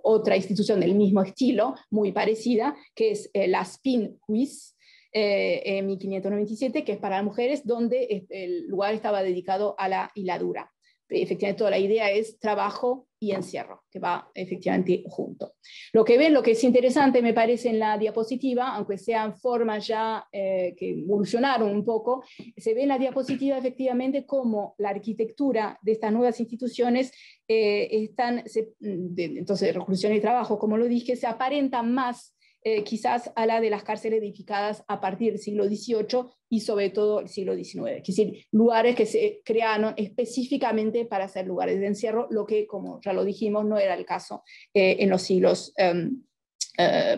otra institución del mismo estilo, muy parecida, que es la Spinhuis, en 1597, que es para las mujeres, donde el lugar estaba dedicado a la hiladura. Efectivamente, toda la idea es trabajo y encierro, que va efectivamente junto. Lo que es interesante, me parece, en la diapositiva, aunque sean formas ya que evolucionaron un poco, se ve en la diapositiva efectivamente cómo la arquitectura de estas nuevas instituciones, entonces reclusión y trabajo, como lo dije, se aparentan más quizás a la de las cárceles edificadas a partir del siglo XVIII y sobre todo el siglo XIX, es decir, lugares que se crearon específicamente para ser lugares de encierro, lo que, como ya lo dijimos, no era el caso en los siglos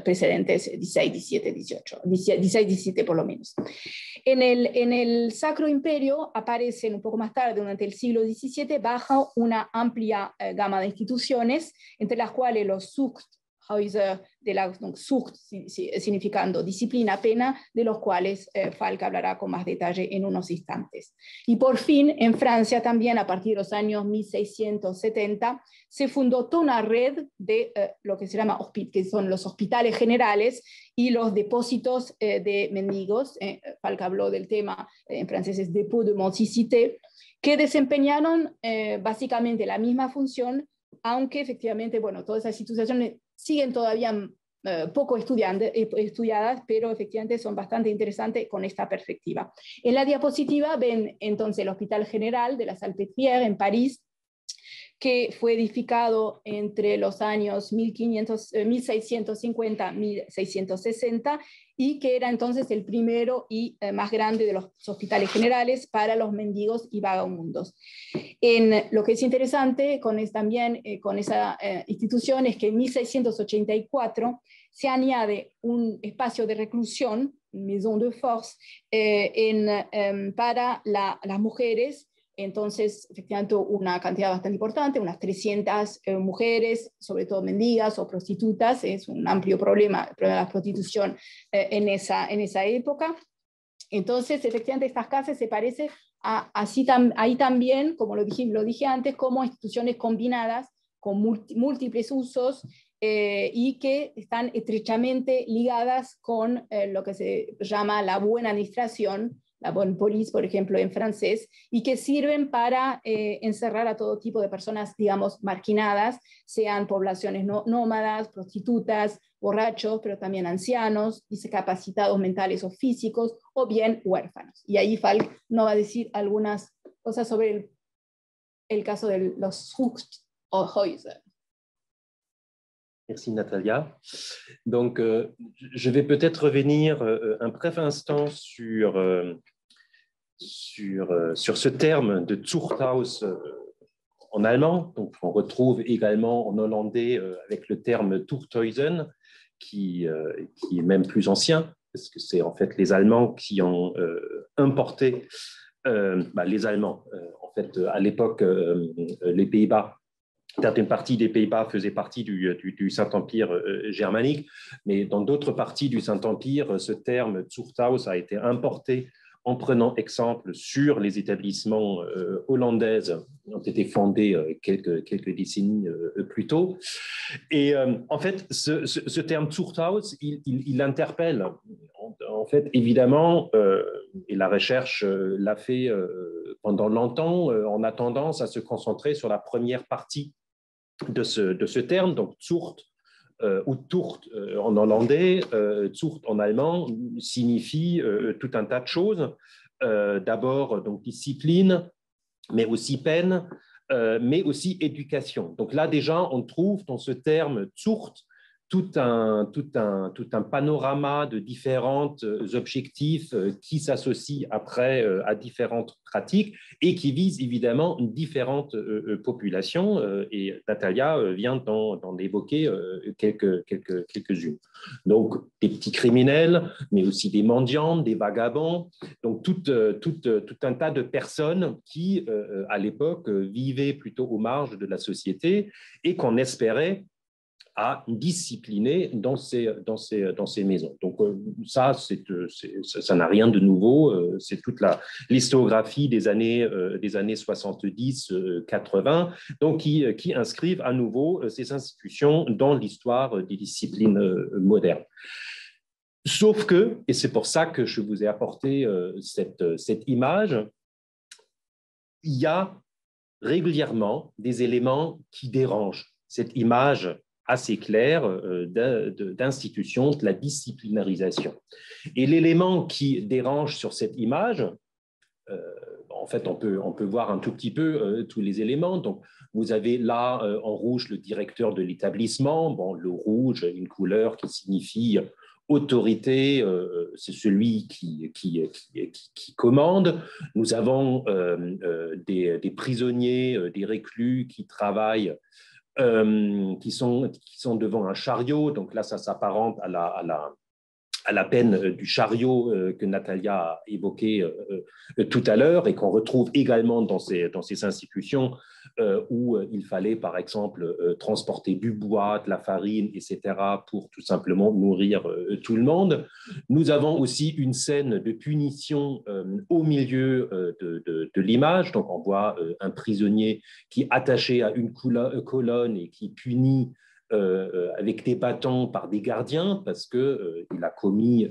precedentes, 16, 17, 18, 16, 17 por lo menos. En el Sacro Imperio aparecen un poco más tarde, durante el siglo XVII, bajo una amplia gama de instituciones, entre las cuales los Zucht Heuser, donc Zucht significando disciplina, pena, de los cuales Falk hablará con más detalle en unos instantes. Y por fin, en Francia también, a partir de los años 1670, se fundó toda una red de lo que se llama, que son los hospitales generales y los depósitos de mendigos. Falk habló del tema, en francés es dépôt de mendicité, que desempeñaron básicamente la misma función, aunque efectivamente, bueno, todas esas instituciones siguen todavía poco estudiadas, pero efectivamente son bastante interesantes con esta perspectiva. En la diapositiva ven entonces el Hospital General de la Salpêtrière en París, que fue edificado entre los años 1650-1660 y que era entonces el primero y más grande de los hospitales generales para los mendigos y vagabundos. Lo que es interesante con esa institución es que en 1684 se añade un espacio de reclusión, maison de force, para las mujeres. Entonces, efectivamente, una cantidad bastante importante, unas 300 mujeres, sobre todo mendigas o prostitutas. Es un amplio problema, el problema de la prostitución en esa época. Entonces, efectivamente, estas casas se parecen ahí también, como lo dije antes, como instituciones combinadas con múltiples usos y que están estrechamente ligadas con lo que se llama la buena administración, la bonne police, por ejemplo, en francés, y que sirven para encerrar a todo tipo de personas, digamos, marginadas, sean poblaciones nómadas, prostitutas, borrachos, pero también ancianos, discapacitados mentales o físicos, o bien huérfanos. Y ahí Falk nos va a decir algunas cosas sobre el caso de los Zucht o Heuser. Merci Natalia. Donc, je vais peut-être revenir un bref instant sur ce terme de Zuchthaus en allemand. Donc, on retrouve également en hollandais avec le terme Zuchthäusen, qui est même plus ancien, parce que c'est en fait les Allemands qui ont importé, les Allemands, en fait, à l'époque, les Pays-Bas, certaines parties des Pays-Bas faisaient partie du Saint-Empire germanique, mais dans d'autres parties du Saint-Empire, ce terme Zuchthaus a été importé en prenant exemple sur les établissements hollandaises qui ont été fondés quelques décennies plus tôt. Et en fait, ce terme Zuchthaus, il interpelle. En fait, évidemment, et la recherche l'a fait pendant longtemps, on a tendance à se concentrer sur la première partie de ce terme, donc Zucht ou Tucht en hollandais, Zucht en allemand signifie tout un tas de choses. D'abord, donc discipline, mais aussi peine, mais aussi éducation. Donc là, déjà, on trouve dans ce terme Zucht tout un panorama de différents objectifs qui s'associent après à différentes pratiques et qui visent évidemment différentes populations. Et Natalia vient d'en évoquer quelques-unes. Donc, des petits criminels, mais aussi des mendiants, des vagabonds. Donc, tout un tas de personnes qui, à l'époque, vivaient plutôt aux marges de la société et qu'on espérait à discipliner dans ces maisons. Donc ça n'a rien de nouveau, c'est toute l'historiographie des années 70-80, donc qui inscrivent à nouveau ces institutions dans l'histoire des disciplines modernes. Sauf que, et c'est pour ça que je vous ai apporté cette image, il y a régulièrement des éléments qui dérangent cette image assez clair d'institution de la disciplinarisation. Et l'élément qui dérange sur cette image, en fait, on peut voir un tout petit peu tous les éléments. Donc, vous avez là en rouge le directeur de l'établissement. Bon, le rouge, une couleur qui signifie autorité, c'est celui qui commande. Nous avons des prisonniers, des reclus qui travaillent, qui sont devant un chariot. Donc là, ça s'apparente à la peine du chariot que Natalia a évoqué tout à l'heure et qu'on retrouve également dans ces institutions où il fallait, par exemple, transporter du bois, de la farine, etc., pour tout simplement nourrir tout le monde. Nous avons aussi une scène de punition au milieu de l'image. Donc, on voit un prisonnier qui est attaché à une colonne et qui punit avec des bâtons par des gardiens parce qu'il a commis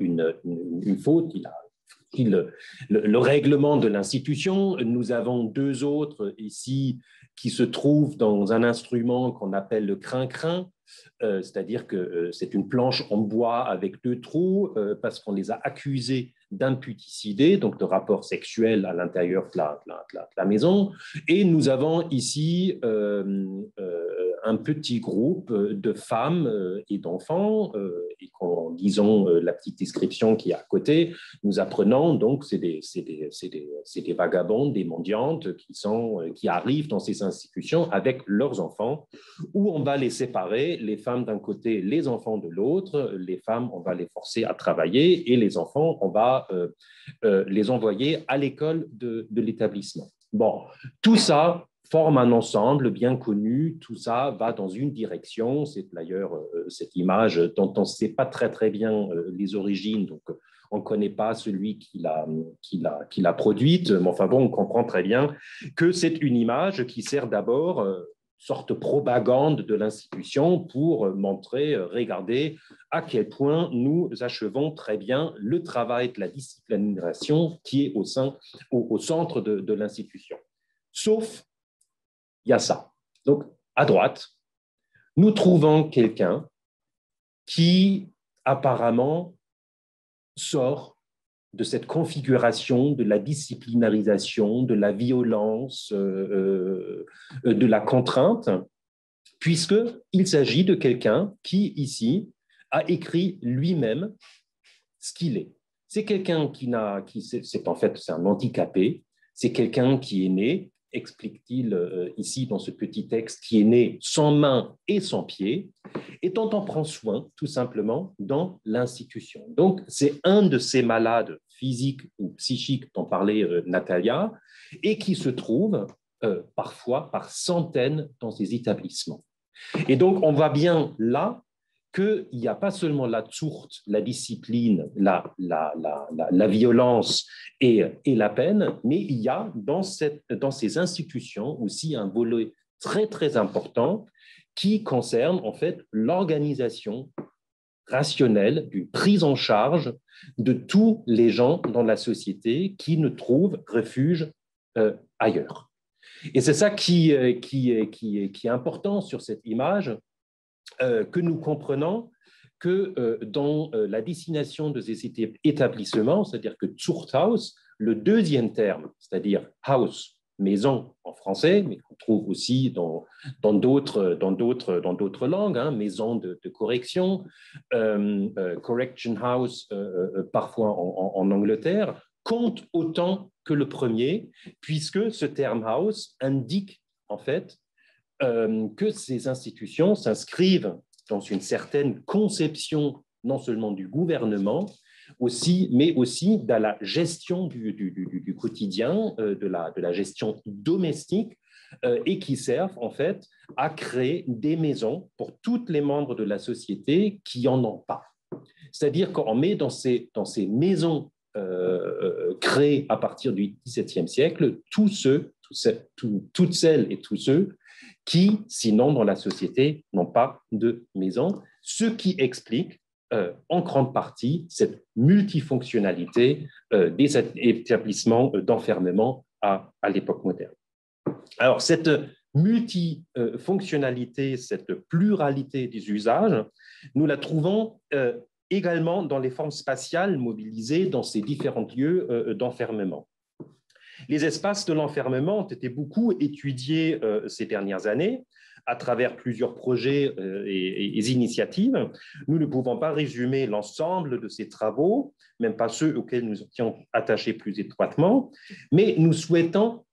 une faute, il a le règlement de l'institution. Nous avons deux autres ici qui se trouvent dans un instrument qu'on appelle le crin-crin, c'est-à-dire que c'est une planche en bois avec deux trous parce qu'on les a accusés d'imputicité, donc de rapport sexuel à l'intérieur de la maison. Et nous avons ici un petit groupe de femmes et d'enfants, et en lisant la petite description qui est à côté, nous apprenons donc c'est des vagabondes, des mendiantes qui arrivent dans ces institutions avec leurs enfants, où on va les séparer, les femmes d'un côté, les enfants de l'autre. Les femmes, on va les forcer à travailler et les enfants, on va les envoyer à l'école de l'établissement. Bon, tout ça forme un ensemble bien connu, tout ça va dans une direction. C'est d'ailleurs cette image dont on ne sait pas très bien les origines, donc on ne connaît pas celui qui l'a produite, mais enfin bon, on comprend très bien que c'est une image qui sert d'abord sorte de propagande de l'institution pour montrer, regardez à quel point nous achevons très bien le travail de la disciplination qui est au centre de l'institution. Sauf, il y a ça. Donc, à droite, nous trouvons quelqu'un qui apparemment sort de cette configuration de la disciplinarisation, de la violence, de la contrainte, puisqu'il s'agit de quelqu'un qui, ici, a écrit lui-même ce qu'il est. C'est quelqu'un c'est un handicapé, c'est quelqu'un qui est né, explique-t-il ici dans ce petit texte, qui est né sans main et sans pied, et dont on prend soin tout simplement dans l'institution. Donc, c'est un de ces malades physiques ou psychiques dont parlait Natalia, et qui se trouve parfois par centaines dans ces établissements. Et donc, on voit bien là qu'il n'y a pas seulement la Zucht, la discipline, la violence et la peine, mais il y a dans ces institutions aussi un volet très, très important qui concerne en fait l'organisation rationnelle d'une prise en charge de tous les gens dans la société qui ne trouvent refuge ailleurs. Et c'est ça qui est important sur cette image, que nous comprenons que dans la destination de ces établissements, c'est-à-dire que Zuchthaus, le deuxième terme, c'est-à-dire house, maison en français, mais qu'on trouve aussi dans d'autres langues, hein, maison de correction, correction house parfois en Angleterre, compte autant que le premier, puisque ce terme house indique en fait que ces institutions s'inscrivent dans une certaine conception non seulement du gouvernement, mais aussi de la gestion du quotidien, de la gestion domestique, et qui servent en fait à créer des maisons pour tous les membres de la société qui n'en ont pas. C'est-à-dire qu'on met dans ces maisons créées à partir du XVIIe siècle toutes celles et tous ceux qui, sinon dans la société, n'ont pas de maison, ce qui explique en grande partie cette multifonctionnalité des établissements d'enfermement à l'époque moderne. Alors, cette multifonctionnalité, cette pluralité des usages, nous la trouvons également dans les formes spatiales mobilisées dans ces différents lieux d'enfermement. Les espaces de l'enfermement ont été beaucoup étudiés ces dernières années à travers plusieurs projets et initiatives. Nous ne pouvons pas résumer l'ensemble de ces travaux, même pas ceux auxquels nous étions attachés plus étroitement, mais nous souhaitons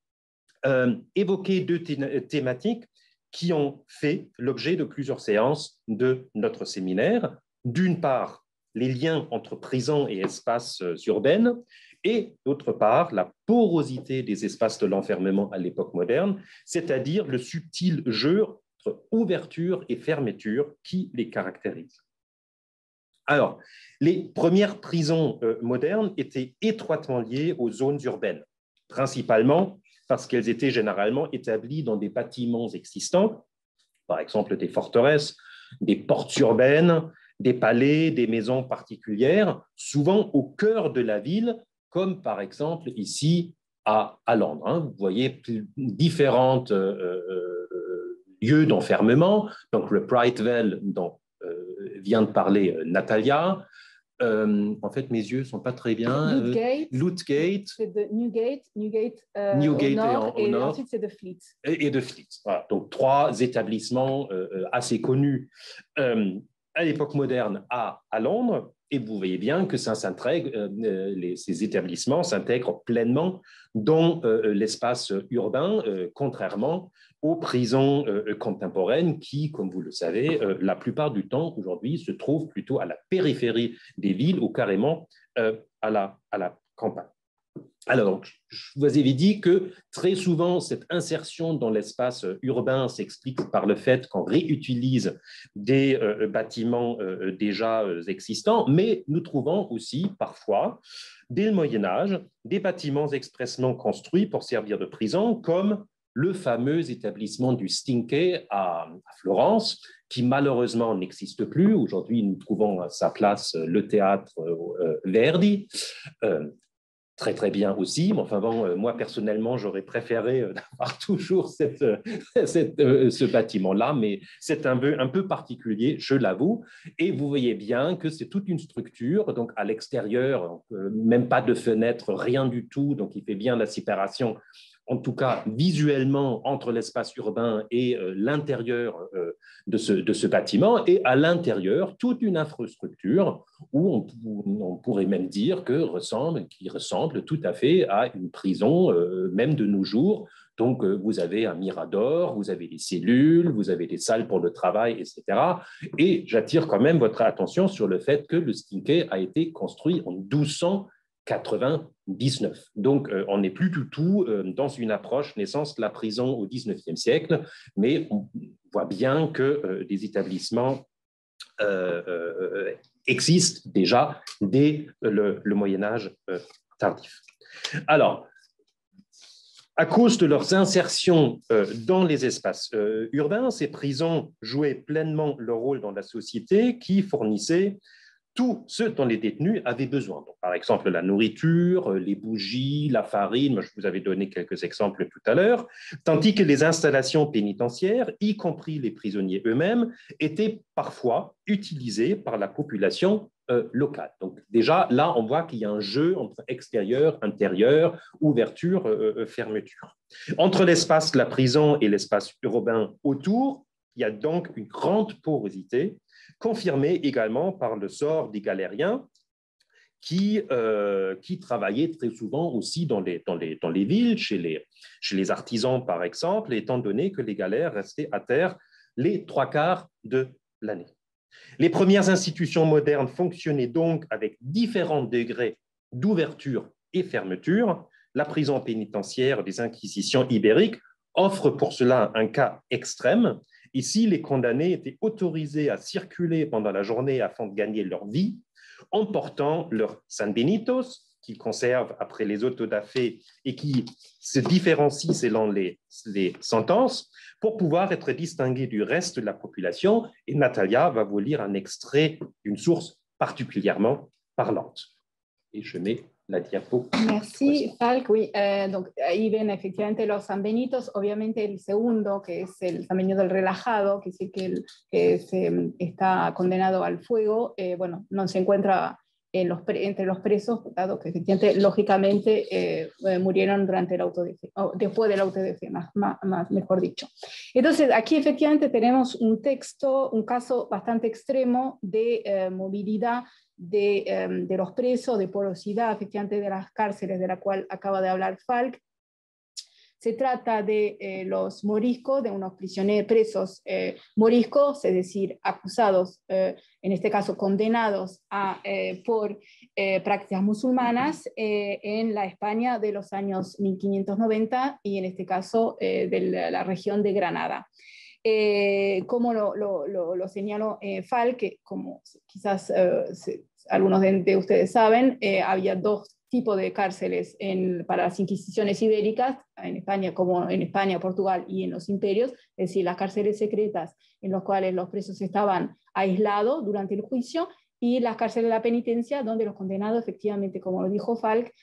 évoquer deux thématiques qui ont fait l'objet de plusieurs séances de notre séminaire. D'une part, les liens entre prison et espaces urbains, et d'autre part, la porosité des espaces de l'enfermement à l'époque moderne, c'est-à-dire le subtil jeu entre ouverture et fermeture qui les caractérise. Alors, les premières prisons modernes étaient étroitement liées aux zones urbaines, principalement parce qu'elles étaient généralement établies dans des bâtiments existants, par exemple des forteresses, des portes urbaines, des palais, des maisons particulières, souvent au cœur de la ville, comme par exemple ici à Londres. Hein. Vous voyez différents lieux d'enfermement, donc le Brightvale dont vient de parler Natalia. En fait, mes yeux ne sont pas très bien. Ludgate. C'est de Newgate Newgate au nord, au nord. ensuite c'est de Fleet. Et de Fleet. Voilà. Donc, 3 établissements assez connus à l'époque moderne à Londres. Et vous voyez bien que ça ces établissements s'intègrent pleinement dans l'espace urbain, contrairement aux prisons contemporaines qui, comme vous le savez, la plupart du temps aujourd'hui se trouvent plutôt à la périphérie des villes ou carrément à la campagne. Alors, je vous avais dit que très souvent, cette insertion dans l'espace urbain s'explique par le fait qu'on réutilise des bâtiments déjà existants, mais nous trouvons aussi parfois, dès le Moyen-Âge, des bâtiments expressément construits pour servir de prison, comme le fameux établissement du Stinche à Florence, qui malheureusement n'existe plus. Aujourd'hui, nous trouvons à sa place le théâtre Verdi. Très, très bien aussi. Mais enfin bon, moi, personnellement, j'aurais préféré d'avoir toujours ce bâtiment-là, mais c'est un peu particulier, je l'avoue. Et vous voyez bien que c'est toute une structure. Donc, à l'extérieur, même pas de fenêtre, rien du tout. Donc, il fait bien la séparation, en tout cas visuellement, entre l'espace urbain et l'intérieur de ce bâtiment. Et à l'intérieur, toute une infrastructure où on pourrait même dire qu'il ressemble tout à fait à une prison, même de nos jours. Donc, vous avez un mirador, vous avez des cellules, vous avez des salles pour le travail, etc. Et j'attire quand même votre attention sur le fait que le Stinche a été construit en 1299. Donc, on n'est plus du tout dans une approche naissance de la prison au XIXe siècle, mais on voit bien que des établissements existent déjà dès le Moyen-Âge tardif. Alors, à cause de leurs insertions dans les espaces urbains, ces prisons jouaient pleinement leur rôle dans la société qui fournissait tout ce dont les détenus avaient besoin. Donc, par exemple, la nourriture, les bougies, la farine, moi, je vous avais donné quelques exemples tout à l'heure, tandis que les installations pénitentiaires, y compris les prisonniers eux-mêmes, étaient parfois utilisées par la population locale. Donc déjà, là, on voit qu'il y a un jeu entre extérieur, intérieur, ouverture, fermeture. Entre l'espace de la prison et l'espace urbain autour, il y a donc une grande porosité, confirmée également par le sort des galériens qui travaillaient très souvent aussi dans les villes, chez les artisans par exemple, étant donné que les galères restaient à terre les 3/4 de l'année. Les premières institutions modernes fonctionnaient donc avec différents degrés d'ouverture et fermeture. La prison pénitentiaire des inquisitions ibériques offre pour cela un cas extrême. Ici, les condamnés étaient autorisés à circuler pendant la journée afin de gagner leur vie, en portant leurs sanbenitos, qu'ils conservent après les autos da fe et qui se différencient selon les sentences, pour pouvoir être distingués du reste de la population. Et Natalia va vous lire un extrait d'une source particulièrement parlante. Et je mets la diapo. Merci, Falk. Oui, donc ahí ven efectivamente los sanbenitos. Obviamente el segundo, que es el San Benito del relajado, que es el que está condenado al fuego, bueno, no se encuentra entre los presos, dado que efectivamente, lógicamente, murieron durante el después del auto de fe, mejor dicho. Entonces, aquí efectivamente tenemos un caso bastante extremo de movilidad de los presos, de porosidad, efectivamente, de las cárceles de la cual acaba de hablar Falk. Se trata de los moriscos, de unos prisioneros presos moriscos, es decir, acusados, en este caso condenados por prácticas musulmanas en la España de los años 1590 y en este caso de la región de Granada. Como lo señaló Falk, que como quizás algunos de ustedes saben, había dos tipos de cárceles para las inquisiciones ibéricas, en España, como en España, Portugal y en los imperios, es decir, las cárceles secretas en las cuales los presos estaban aislados durante el juicio, y las cárceles de la penitencia, donde los condenados, efectivamente, como lo dijo Falk,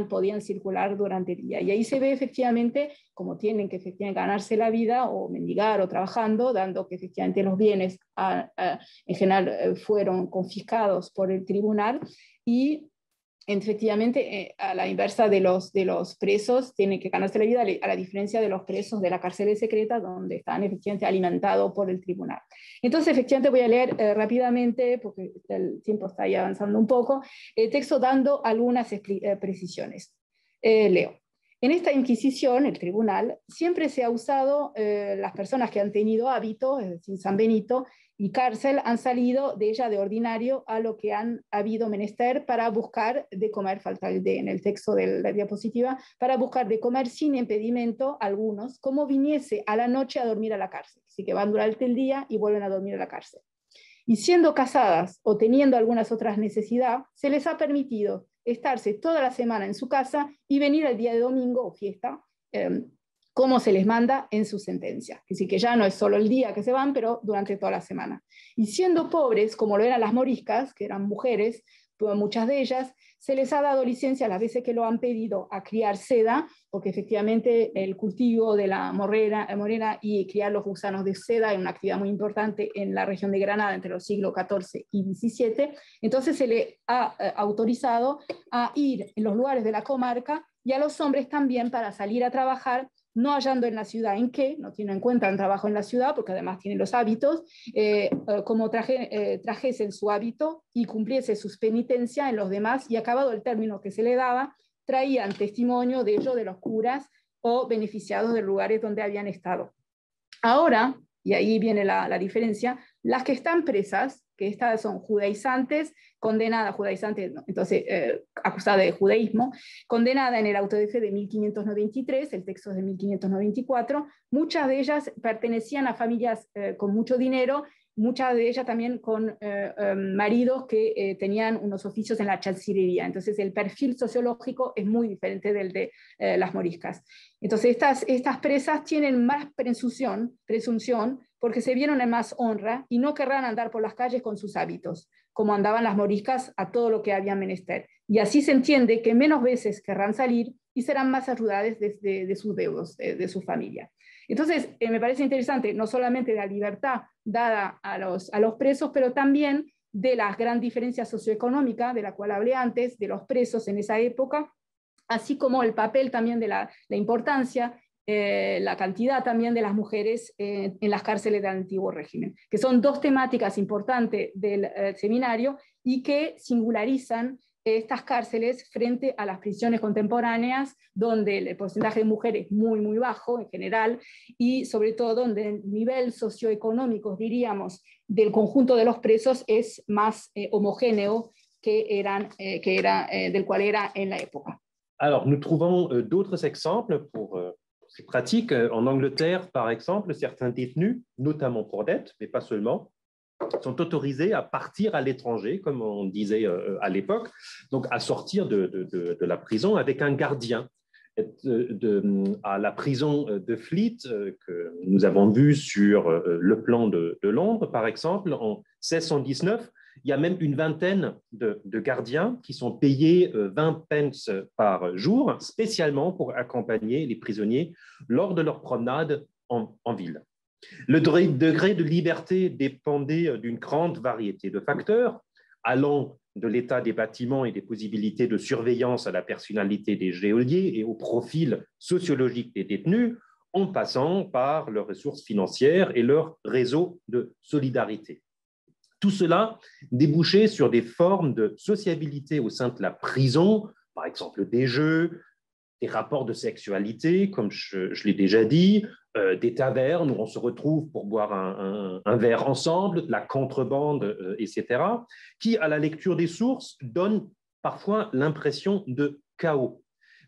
podían circular durante el día. Y ahí se ve efectivamente cómo tienen que efectivamente ganarse la vida o mendigar o trabajando, dando que efectivamente los bienes en general fueron confiscados por el tribunal, y efectivamente, a la inversa de los presos, tienen que ganarse la vida, a la diferencia de los presos de la cárcel secreta, donde están efectivamente alimentados por el tribunal. Entonces, efectivamente, voy a leer rápidamente, porque el tiempo está ya avanzando un poco, el texto dando algunas precisiones. Leo. En esta Inquisición, el tribunal, siempre se ha usado, las personas que han tenido hábito, es decir, San Benito y cárcel, han salido de ella de ordinario a lo que han habido menester para buscar de comer, falta el de en el texto de la diapositiva, para buscar de comer sin impedimento algunos, como viniese a la noche a dormir a la cárcel. Así que van durante el día y vuelven a dormir a la cárcel. Y siendo casadas o teniendo algunas otras necesidades, se les ha permitido estarse toda la semana en su casa y venir el día de domingo o fiesta, como se les manda en su sentencia. Así que ya no es solo el día que se van, pero durante toda la semana. Y siendo pobres, como lo eran las moriscas, que eran mujeres, muchas de ellas, se les ha dado licencia a las veces que lo han pedido a criar seda, porque efectivamente el cultivo de la morena y criar los gusanos de seda es una actividad muy importante en la región de Granada entre los siglos XIV y XVII. Entonces se le ha autorizado a ir en los lugares de la comarca, y a los hombres también para salir a trabajar, no hallando en la ciudad en qué, no tienen en cuenta el trabajo en la ciudad, porque además tienen los hábitos, como trajesen su hábito y cumpliese sus penitencias en los demás, y acabado el término que se le daba, traían testimonio de ello de los curas o beneficiados de lugares donde habían estado. Ahora, y ahí viene la diferencia, las que están presas, que estas son judaizantes, condenadas, judaizantes, no, entonces acusadas de judaísmo, condenada en el auto de fe de 1593, el texto es de 1594, muchas de ellas pertenecían a familias con mucho dinero, muchas de ellas también con maridos que tenían unos oficios en la chancilería. Entonces el perfil sociológico es muy diferente del de las moriscas. Entonces estas presas tienen más presunción porque se vieron en más honra y no querrán andar por las calles con sus hábitos, como andaban las moriscas a todo lo que habían menester. Y así se entiende que menos veces querrán salir y serán más ayudadas de sus deudos, de su familia. Entonces, me parece interesante no solamente la libertad dada a los presos, pero también de la gran diferencia socioeconómica de la cual hablé antes, de los presos en esa época, así como el papel también de la importancia, la cantidad también de las mujeres en las cárceles del antiguo régimen, que son dos temáticas importantes del seminario y que singularizan estas cárceles frente a las prisiones contemporáneas, donde el porcentaje de mujeres es muy, muy bajo en general, y sobre todo donde el nivel socioeconómico, diríamos, del conjunto de los presos es más homogéneo del cual era en la época. Alors, nous trouvons d'autres exemples pour ces pratiques. En Angleterre, par exemple, certains détenus, notamment pour dette, mais pas seulement, sont autorisés à partir à l'étranger, comme on disait à l'époque, donc à sortir de la prison avec un gardien. À la prison de Fleet, que nous avons vu sur le plan de Londres, par exemple, en 1619, il y a même une vingtaine de gardiens qui sont payés 20 pence par jour, spécialement pour accompagner les prisonniers lors de leur promenade en ville. Le degré de liberté dépendait d'une grande variété de facteurs, allant de l'état des bâtiments et des possibilités de surveillance à la personnalité des geôliers et au profil sociologique des détenus, en passant par leurs ressources financières et leur réseau de solidarité. Tout cela débouchait sur des formes de sociabilité au sein de la prison, par exemple des jeux, des rapports de sexualité, comme je l'ai déjà dit, des tavernes où on se retrouve pour boire un verre ensemble, la contrebande, etc., qui, à la lecture des sources, donnent parfois l'impression de chaos.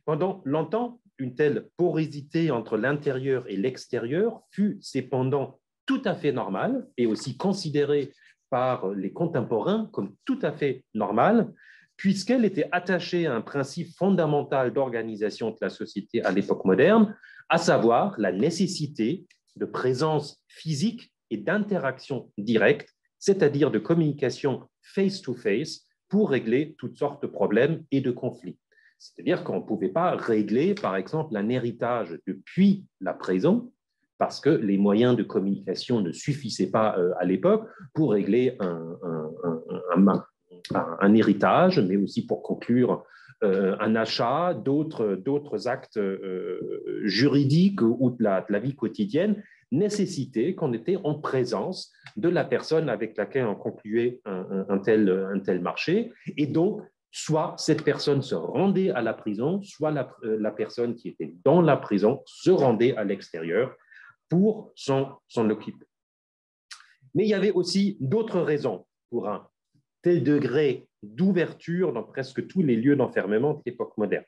Pendant longtemps, une telle porosité entre l'intérieur et l'extérieur fut cependant tout à fait normale et aussi considérée par les contemporains comme tout à fait normale, puisqu'elle était attachée à un principe fondamental d'organisation de la société à l'époque moderne, à savoir la nécessité de présence physique et d'interaction directe, c'est-à-dire de communication face-to-face pour régler toutes sortes de problèmes et de conflits. C'est-à-dire qu'on ne pouvait pas régler, par exemple, un héritage depuis la prison, parce que les moyens de communication ne suffisaient pas à l'époque pour régler un héritage, mais aussi pour conclure un achat, d'autres actes juridiques ou de la vie quotidienne, nécessitaient qu'on était en présence de la personne avec laquelle on concluait un tel marché. Et donc, soit cette personne se rendait à la prison, soit la personne qui était dans la prison se rendait à l'extérieur pour s'en occuper. Mais il y avait aussi d'autres raisons pour un tel degré d'ouverture dans presque tous les lieux d'enfermement de l'époque moderne.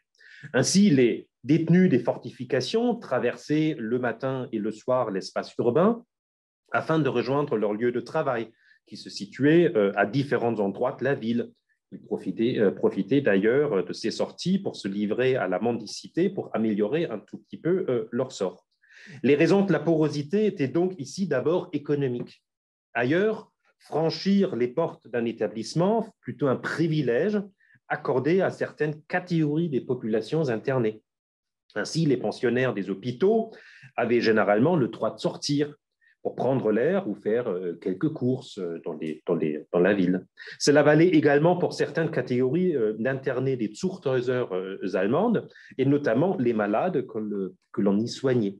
Ainsi, les détenus des fortifications traversaient le matin et le soir l'espace urbain afin de rejoindre leur lieu de travail, qui se situait à différents endroits de la ville. Ils profitaient d'ailleurs de ces sorties pour se livrer à la mendicité, pour améliorer un tout petit peu leur sort. Les raisons de la porosité étaient donc ici d'abord économiques. Ailleurs, franchir les portes d'un établissement, plutôt un privilège accordé à certaines catégories des populations internées. Ainsi, les pensionnaires des hôpitaux avaient généralement le droit de sortir pour prendre l'air ou faire quelques courses dans la ville. Cela valait également pour certaines catégories d'internés des Zuchthäuser allemandes, et notamment les malades que l'on y soignait.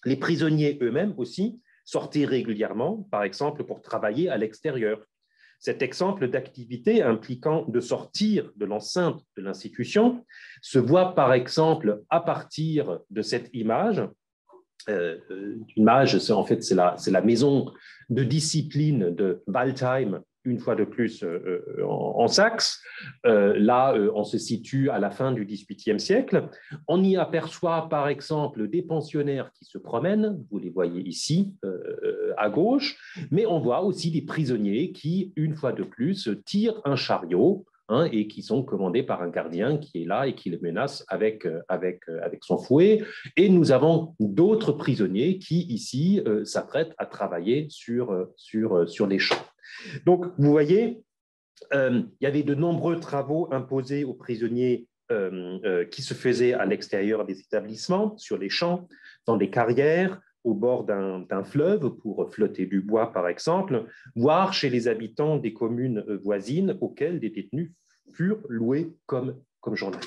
Les prisonniers eux-mêmes aussi sortaient régulièrement, par exemple pour travailler à l'extérieur. Cet exemple d'activité impliquant de sortir de l'enceinte de l'institution se voit par exemple à partir de cette image. L'image, en fait, c'est la maison de discipline de Waldheim, une fois de plus en Saxe. Là, on se situe à la fin du XVIIIe siècle. On y aperçoit, par exemple, des pensionnaires qui se promènent, vous les voyez ici, à gauche, mais on voit aussi des prisonniers qui, une fois de plus, tirent un chariot, et qui sont commandés par un gardien qui est là et qui les menace avec son fouet. Et nous avons d'autres prisonniers qui, ici, s'apprêtent à travailler sur les champs. Donc, vous voyez, il y avait de nombreux travaux imposés aux prisonniers qui se faisaient à l'extérieur des établissements, sur les champs, dans des carrières, au bord d'un fleuve pour flotter du bois, par exemple, voire chez les habitants des communes voisines auxquelles des détenus furent loués comme journaliers.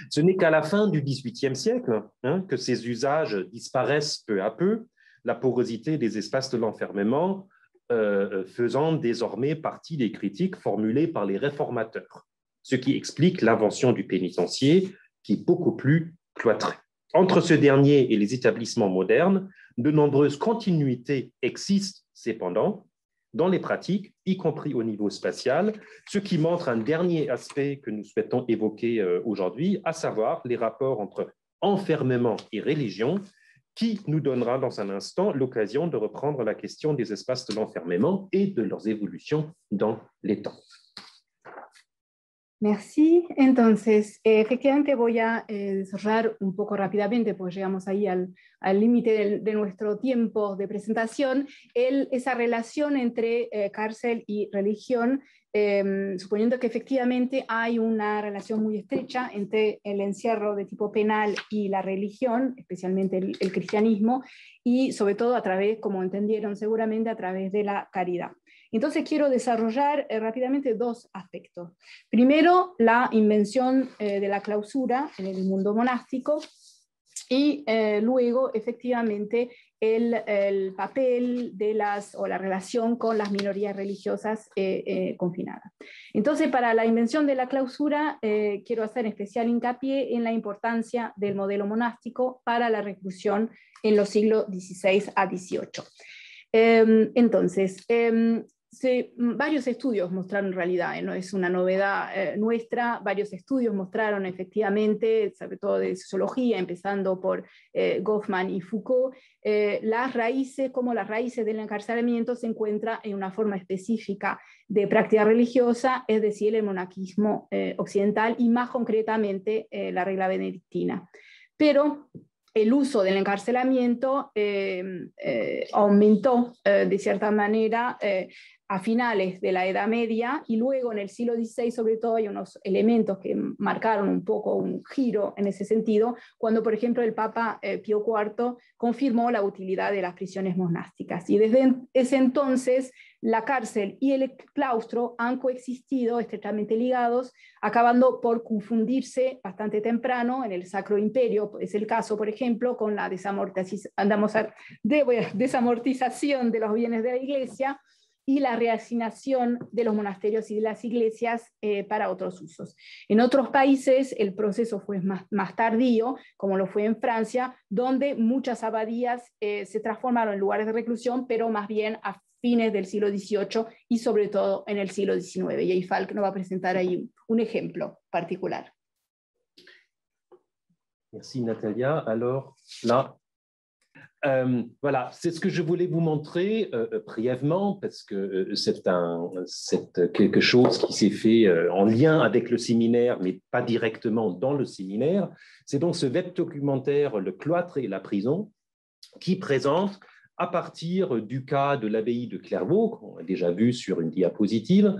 Ce n'est qu'à la fin du XVIIIe siècle que ces usages disparaissent peu à peu, la porosité des espaces de l'enfermement faisant désormais partie des critiques formulées par les réformateurs, ce qui explique l'invention du pénitencier qui est beaucoup plus cloîtré. Entre ce dernier et les établissements modernes, de nombreuses continuités existent cependant dans les pratiques, y compris au niveau spatial, ce qui montre un dernier aspect que nous souhaitons évoquer aujourd'hui, à savoir les rapports entre enfermement et religion, qui nous donnera dans un instant l'occasion de reprendre la question des espaces de l'enfermement et de leurs évolutions dans les temps. Merci. Entonces, efectivamente voy a desarrollar un poco rápidamente, porque llegamos ahí al límite de nuestro tiempo de presentación, esa relación entre cárcel y religión, suponiendo que efectivamente hay una relación muy estrecha entre el encierro de tipo penal y la religión, especialmente el cristianismo, y sobre todo a través, como entendieron seguramente, a través de la caridad. Entonces quiero desarrollar rápidamente dos aspectos. Primero, la invención de la clausura en el mundo monástico y luego, efectivamente, el papel de o la relación con las minorías religiosas confinadas. Entonces, para la invención de la clausura, quiero hacer especial hincapié en la importancia del modelo monástico para la reclusión en los siglos XVI a XVIII. Entonces, varios estudios mostraron en realidad, no es una novedad nuestra, varios estudios mostraron efectivamente, sobre todo de sociología, empezando por Goffman y Foucault, cómo las raíces del encarcelamiento se encuentran en una forma específica de práctica religiosa, es decir, el monaquismo occidental y más concretamente la regla benedictina. Pero el uso del encarcelamiento aumentó de cierta manera a finales de la Edad Media, y luego en el siglo XVI sobre todo hay unos elementos que marcaron un poco un giro en ese sentido, cuando por ejemplo el Papa Pío IV confirmó la utilidad de las prisiones monásticas, y desde ese entonces la cárcel y el claustro han coexistido estrechamente ligados, acabando por confundirse bastante temprano en el Sacro Imperio. Es el caso, por ejemplo, con la desamortización de los bienes de la Iglesia y la reasignación de los monasterios y de las iglesias para otros usos. En otros países el proceso fue más tardío, como lo fue en Francia, donde muchas abadías se transformaron en lugares de reclusión, pero más bien a fines del siglo XVIII y sobre todo en el siglo XIX. Y ahí Falk nos va a presentar ahí un ejemplo particular. Merci Natalia. Alors là, voilà, c'est ce que je voulais vous montrer brièvement, parce que c'est quelque chose qui s'est fait en lien avec le séminaire, mais pas directement dans le séminaire. C'est donc ce web documentaire « Le cloître et la prison » qui présente, à partir du cas de l'abbaye de Clairvaux, qu'on a déjà vu sur une diapositive,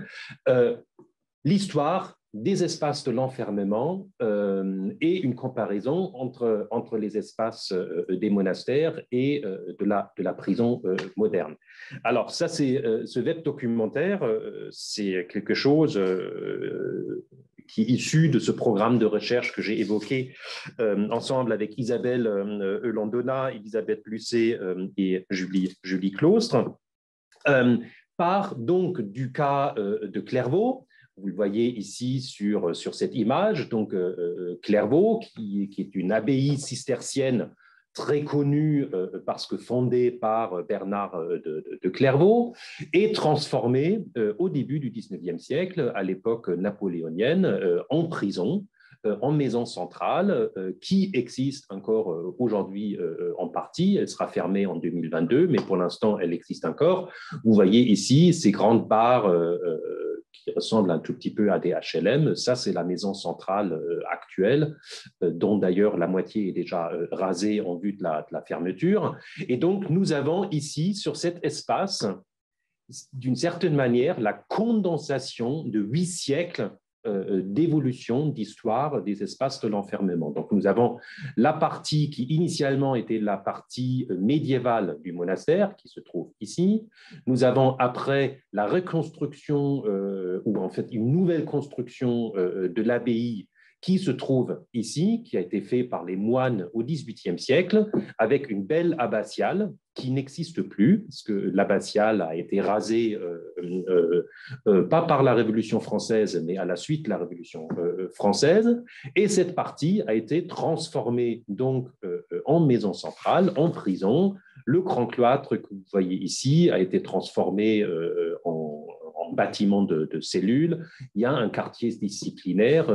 l'histoire des espaces de l'enfermement et une comparaison entre les espaces des monastères et de la prison moderne. Alors ça, c'est ce web documentaire, c'est quelque chose qui est issu de ce programme de recherche que j'ai évoqué ensemble avec Isabelle Eulandona, Elisabeth Lucet et Julie Claustre, part donc du cas de Clairvaux. Vous le voyez ici sur cette image, donc Clairvaux, qui est une abbaye cistercienne très connue parce que fondée par Bernard de Clairvaux, est transformée au début du XIXe siècle, à l'époque napoléonienne, en prison, en maison centrale, qui existe encore aujourd'hui en partie. Elle sera fermée en 2022, mais pour l'instant, elle existe encore. Vous voyez ici ces grandes barres qui ressemblent un tout petit peu à des HLM. Ça, c'est la maison centrale actuelle, dont d'ailleurs la moitié est déjà rasée en vue de la fermeture. Et donc, nous avons ici, sur cet espace, d'une certaine manière, la condensation de 8 siècles d'évolution, d'histoire des espaces de l'enfermement. Donc nous avons la partie qui initialement était la partie médiévale du monastère, qui se trouve ici. Nous avons après la reconstruction, ou en fait une nouvelle construction de l'abbaye qui se trouve ici, qui a été fait par les moines au XVIIIe siècle, avec une belle abbatiale qui n'existe plus, parce que l'abbatiale a été rasée, pas par la Révolution française, mais à la suite de la Révolution française, et cette partie a été transformée donc en maison centrale, en prison. Le grand cloître que vous voyez ici a été transformé en bâtiment de cellules, il y a un quartier disciplinaire,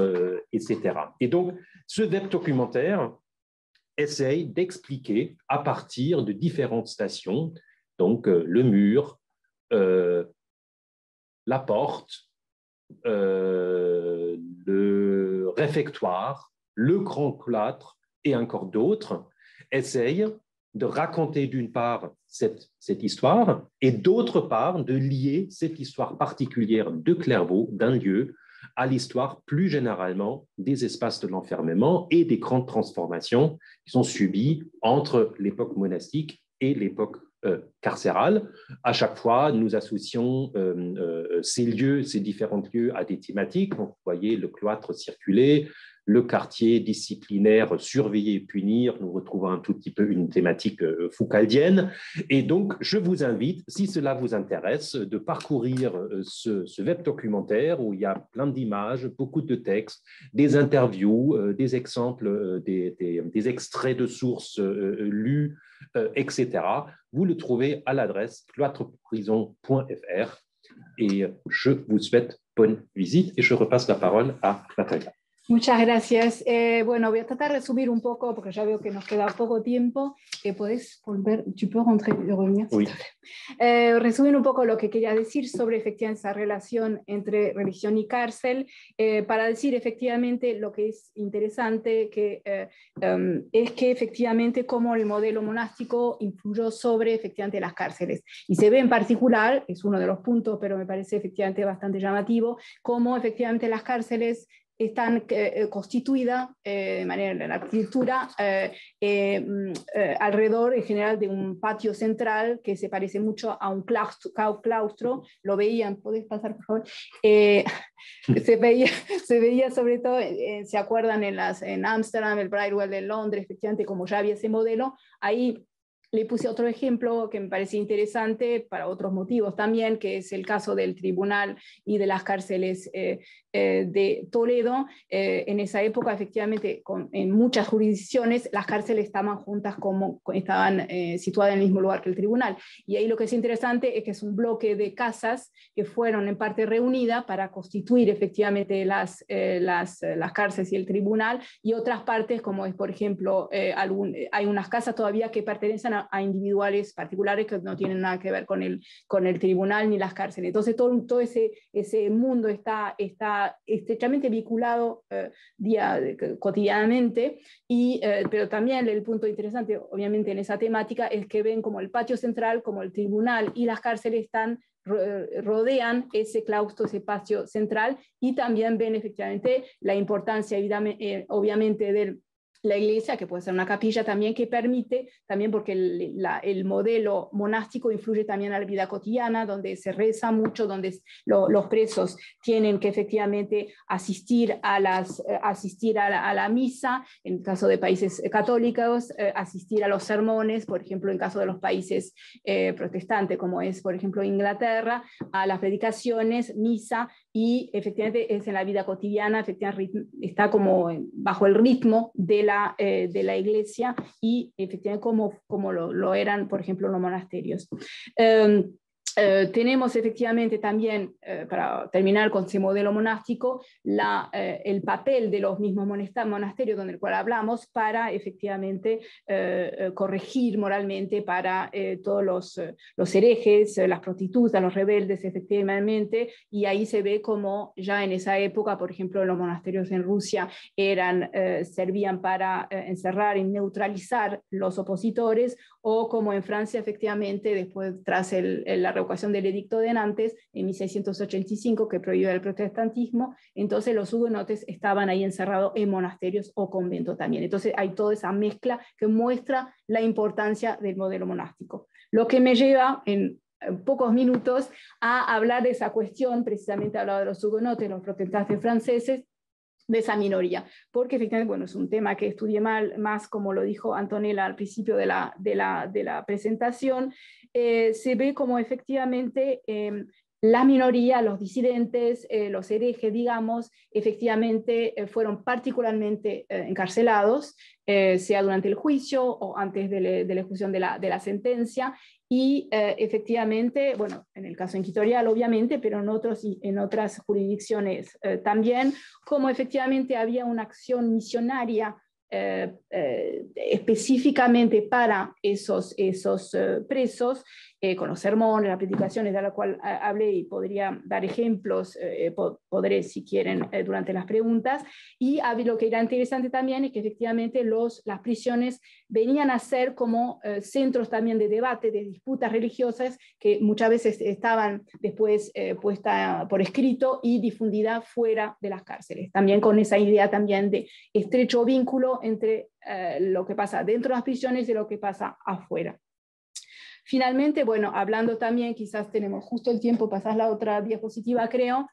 etc. Et donc, ce web documentaire essaye d'expliquer à partir de différentes stations, donc le mur, la porte, le réfectoire, le grand cloître et encore d'autres, essayent de raconter d'une part cette histoire et d'autre part de lier cette histoire particulière de Clairvaux, d'un lieu, à l'histoire plus généralement des espaces de l'enfermement et des grandes transformations qui sont subies entre l'époque monastique et l'époque carcérale. À chaque fois, nous associons ces différents lieux à des thématiques. Donc, vous voyez le cloître circuler, le quartier disciplinaire, surveiller et punir. Nous retrouvons un tout petit peu une thématique foucaldienne. Et donc, je vous invite, si cela vous intéresse, de parcourir ce web documentaire où il y a plein d'images, beaucoup de textes, des interviews, des exemples, des extraits de sources lues, etc. Vous le trouvez à l'adresse cloîtreprison.fr. Et je vous souhaite bonne visite et je repasse la parole à Natalia. Muchas gracias. Bueno, voy a tratar de resumir un poco porque ya veo que nos queda poco tiempo. ¿Podés volver? ¿Tu peux rentrer y revenir? Oui. Resumir un poco lo que quería decir sobre efectivamente esa relación entre religión y cárcel, para decir efectivamente lo que es interesante que, es que efectivamente cómo el modelo monástico influyó sobre efectivamente las cárceles. Y se ve en particular, es uno de los puntos, pero me parece efectivamente bastante llamativo, cómo efectivamente las cárceles están constituidas de manera de la arquitectura alrededor en general de un patio central que se parece mucho a un claustro. Lo veían, ¿podés pasar por favor? Se veía sobre todo, se acuerdan en Ámsterdam, el Bridewell de Londres, efectivamente como ya había ese modelo, ahí le puse otro ejemplo que me parecía interesante para otros motivos también, que es el caso del tribunal y de las cárceles de Toledo. En esa época, efectivamente, en muchas jurisdicciones, las cárceles estaban juntas como estaban situadas en el mismo lugar que el tribunal. Y ahí lo que es interesante es que es un bloque de casas que fueron en parte reunidas para constituir efectivamente las cárceles y el tribunal, y otras partes, como es, por ejemplo, hay unas casas todavía que pertenecen a individuales particulares que no tienen nada que ver con el tribunal ni las cárceles. Entonces todo ese mundo está estrechamente vinculado cotidianamente, pero también el punto interesante obviamente en esa temática es que ven como el patio central, como el tribunal y las cárceles rodean ese claustro, ese patio central, y también ven efectivamente la importancia obviamente del la iglesia, que puede ser una capilla también, que permite, también porque el modelo monástico influye también a la vida cotidiana, donde se reza mucho, donde los presos tienen que efectivamente asistir a la misa, en el caso de países católicos, asistir a los sermones, por ejemplo, en caso de los países protestantes, como es, por ejemplo, Inglaterra, a las predicaciones, misa, y efectivamente es en la vida cotidiana, efectivamente está como bajo el ritmo de la iglesia, y efectivamente como lo eran, por ejemplo, los monasterios. Tenemos efectivamente también, para terminar con ese modelo monástico, el papel de los mismos monasterios del cual hablamos para efectivamente corregir moralmente para todos los herejes, las prostitutas, los rebeldes, efectivamente, y ahí se ve como ya en esa época, por ejemplo, los monasterios en Rusia servían para encerrar y neutralizar los opositores, o como en Francia, efectivamente, después tras la revocación del edicto de Nantes en 1685, que prohibió el protestantismo, entonces los hugonotes estaban ahí encerrados en monasterios o conventos también. Entonces hay toda esa mezcla que muestra la importancia del modelo monástico. Lo que me lleva en pocos minutos a hablar de esa cuestión, precisamente hablaba de los hugonotes, los protestantes franceses, de esa minoría, porque efectivamente, bueno, es un tema que estudié más, como lo dijo Antonella al principio de la presentación. Se ve como efectivamente la minoría, los disidentes, los herejes, digamos, efectivamente fueron particularmente encarcelados, sea durante el juicio o antes de la ejecución de la sentencia, y efectivamente, bueno, en el caso inquisitorial obviamente, pero en otras jurisdicciones también, como efectivamente había una acción misionaria específicamente para esos presos, con los sermones, las predicaciones de la cual hablé, y podría dar ejemplos, podré si quieren durante las preguntas. Y lo que era interesante también es que efectivamente las prisiones venían a ser como centros también de debate, de disputas religiosas, que muchas veces estaban después puestas por escrito y difundidas fuera de las cárceles, también con esa idea también de estrecho vínculo entre lo que pasa dentro de las prisiones y lo que pasa afuera. Finalmente, bueno, hablando también, quizás tenemos justo el tiempo, pasás la otra diapositiva, creo,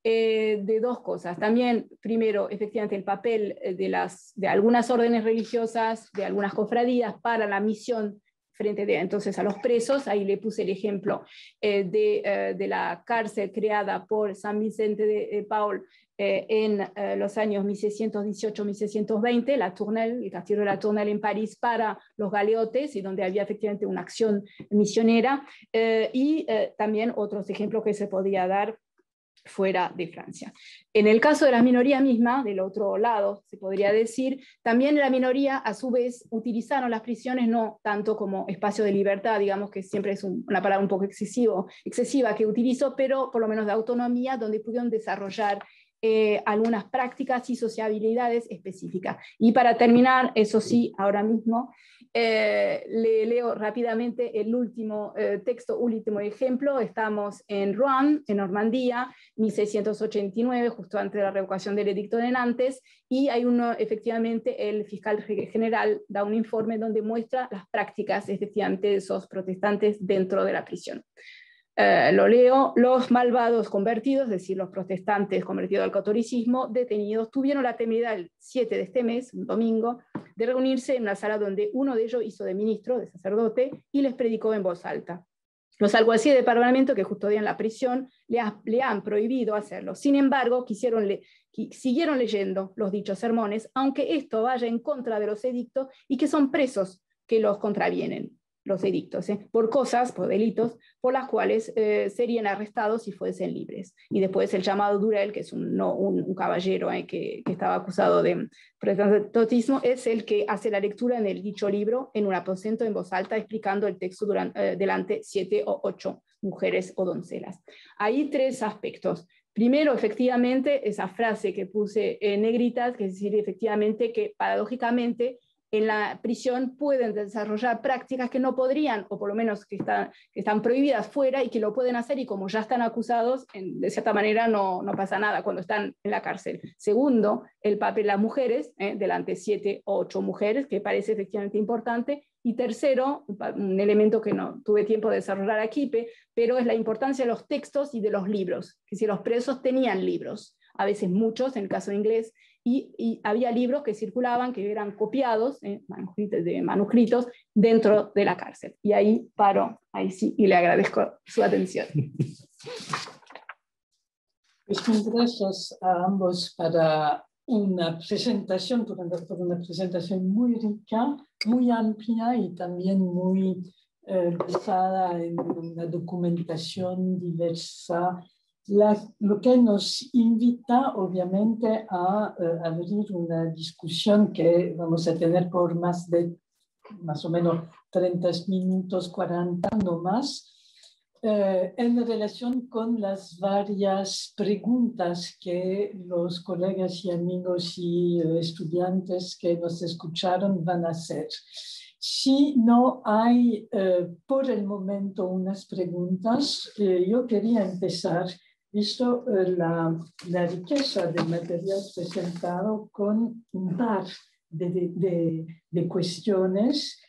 de dos cosas. También, primero, efectivamente, el papel de algunas órdenes religiosas, de algunas cofradías para la misión frente entonces a los presos. Ahí le puse el ejemplo de la cárcel creada por San Vicente de Paul en los años 1618-1620, la Tournelle, el castillo de la Tournelle en París para los galeotes, y donde había efectivamente una acción misionera, y también otros ejemplos que se podía dar fuera de Francia. En el caso de la minoría misma, del otro lado, se podría decir, también la minoría, a su vez, utilizaron las prisiones no tanto como espacio de libertad, digamos que siempre es una palabra un poco excesiva que utilizo, pero por lo menos de autonomía, donde pudieron desarrollar algunas prácticas y sociabilidades específicas. Y para terminar, eso sí, ahora mismo, le leo rápidamente el último último ejemplo. Estamos en Rouen, en Normandía, 1689, justo antes de la revocación del edicto de Nantes, y hay efectivamente, el fiscal general da un informe donde muestra las prácticas, efectivamente, de esos protestantes dentro de la prisión. Lo leo: los malvados convertidos, es decir, los protestantes convertidos al catolicismo, detenidos, tuvieron la temeridad el 7 de este mes, un domingo, de reunirse en una sala donde uno de ellos hizo de ministro, de sacerdote, y les predicó en voz alta. Los alguacíes de Parlamento que custodian la prisión le han prohibido hacerlo. Sin embargo, siguieron leyendo los dichos sermones, aunque esto vaya en contra de los edictos, y que son presos que los contravienen, los edictos, por delitos, por las cuales serían arrestados si fuesen libres. Y después el llamado Durel, que es un caballero que estaba acusado de protestantismo, es el que hace la lectura en el dicho libro, en un aposento en voz alta, explicando el texto delante 7 o 8 mujeres o doncelas. Hay 3 aspectos. Primero, efectivamente, esa frase que puse en negritas, que es decir, efectivamente, que paradójicamente en la prisión pueden desarrollar prácticas que no podrían, o por lo menos que están prohibidas fuera, y que lo pueden hacer, y como ya están acusados, de cierta manera no pasa nada cuando están en la cárcel. Segundo, el papel de las mujeres, delante 7 o 8 mujeres, que parece efectivamente importante. Y tercero, un elemento que no tuve tiempo de desarrollar aquí, pero es la importancia de los textos y de los libros, que si los presos tenían libros, a veces muchos, en el caso de inglés, y había libros que circulaban, que eran copiados, manuscritos, dentro de la cárcel. Y ahí paro, ahí sí, y le agradezco su atención. Pues muchas gracias a ambos para una presentación, por una presentación muy rica, muy amplia y también muy basada en una documentación diversa, lo que nos invita obviamente a abrir una discusión que vamos a tener por más o menos 30 minutos, 40, no más, en relación con las varias preguntas que los colegas y amigos y estudiantes que nos escucharon van a hacer. Si no hay por el momento unas preguntas, yo quería empezar, visto la riqueza del material presentado, con un par de cuestiones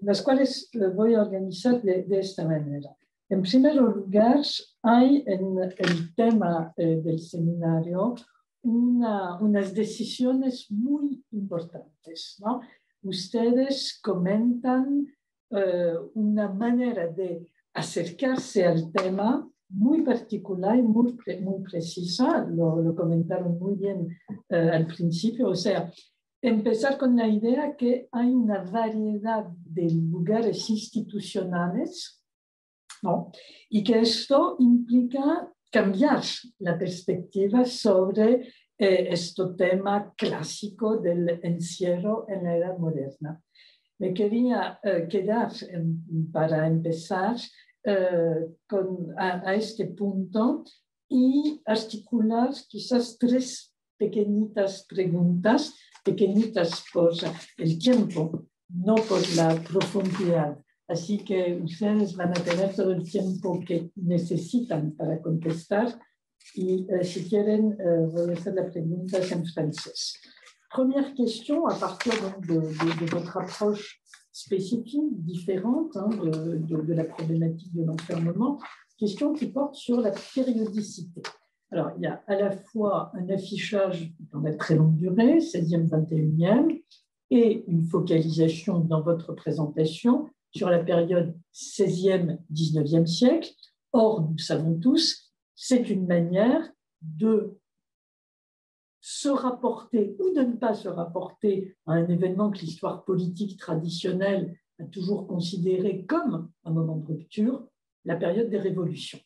las cuales voy a organizar de esta manera. En primer lugar, hay en el tema del seminario unas decisiones muy importantes, ¿no? Ustedes comentan una manera de acercarse al tema muy particular y muy precisa, lo comentaron muy bien al principio, o sea, empezar con la idea que hay una variedad de lugares institucionales, ¿no? Y que esto implica cambiar la perspectiva sobre este tema clásico del encierro en la Edad Moderna. Me quería quedar para empezar a este punto y articular quizás 3 pequeñitas preguntas, pequeñitas por el tiempo, no por la profundidad. Así que ustedes van a tener todo el tiempo que necesitan para contestar y si quieren voy a hacer las preguntas en francés. Première question, à partir donc de votre approche spécifique, différente de la problématique de l'enfermement, question qui porte sur la périodicité. Alors, il y a à la fois un affichage dans la très longue durée, 16e, 21e, et une focalisation dans votre présentation sur la période 16e, 19e siècle. Or, nous savons tous, c'est une manière de se rapporter ou de ne pas se rapporter à un événement que l'histoire politique traditionnelle a toujours considéré comme un moment de rupture, la période des révolutions.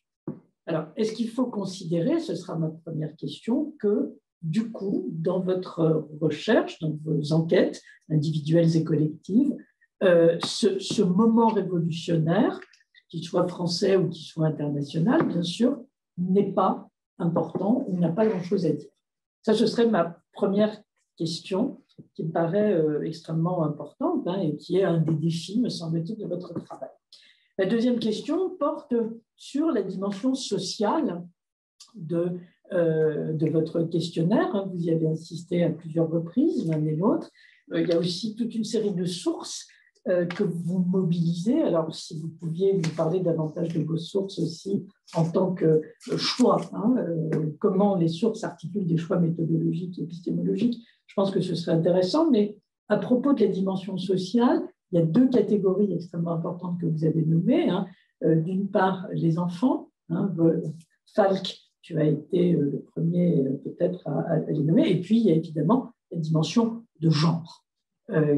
Alors, est-ce qu'il faut considérer, ce sera ma première question, que du coup, dans votre recherche, dans vos enquêtes individuelles et collectives, ce moment révolutionnaire, qu'il soit français ou qu'il soit international, bien sûr, n'est pas important ou n'a pas grand-chose à dire. Ça, ce serait ma première question qui me paraît extrêmement importante et qui est un des défis, me semble-t-il, de votre travail. La deuxième question porte sur la dimension sociale de votre questionnaire. Vous y avez insisté à plusieurs reprises, l'un et l'autre. Il y a aussi toute une série de sources que vous mobilisez. Alors, si vous pouviez nous parler davantage de vos sources aussi en tant que choix, comment les sources articulent des choix méthodologiques et épistémologiques, je pense que ce serait intéressant. Mais à propos de la dimension sociale, il y a deux catégories extrêmement importantes que vous avez nommées. D'une part, les enfants. Falk, tu as été le premier peut-être à les nommer. Et puis, il y a évidemment la dimension de genre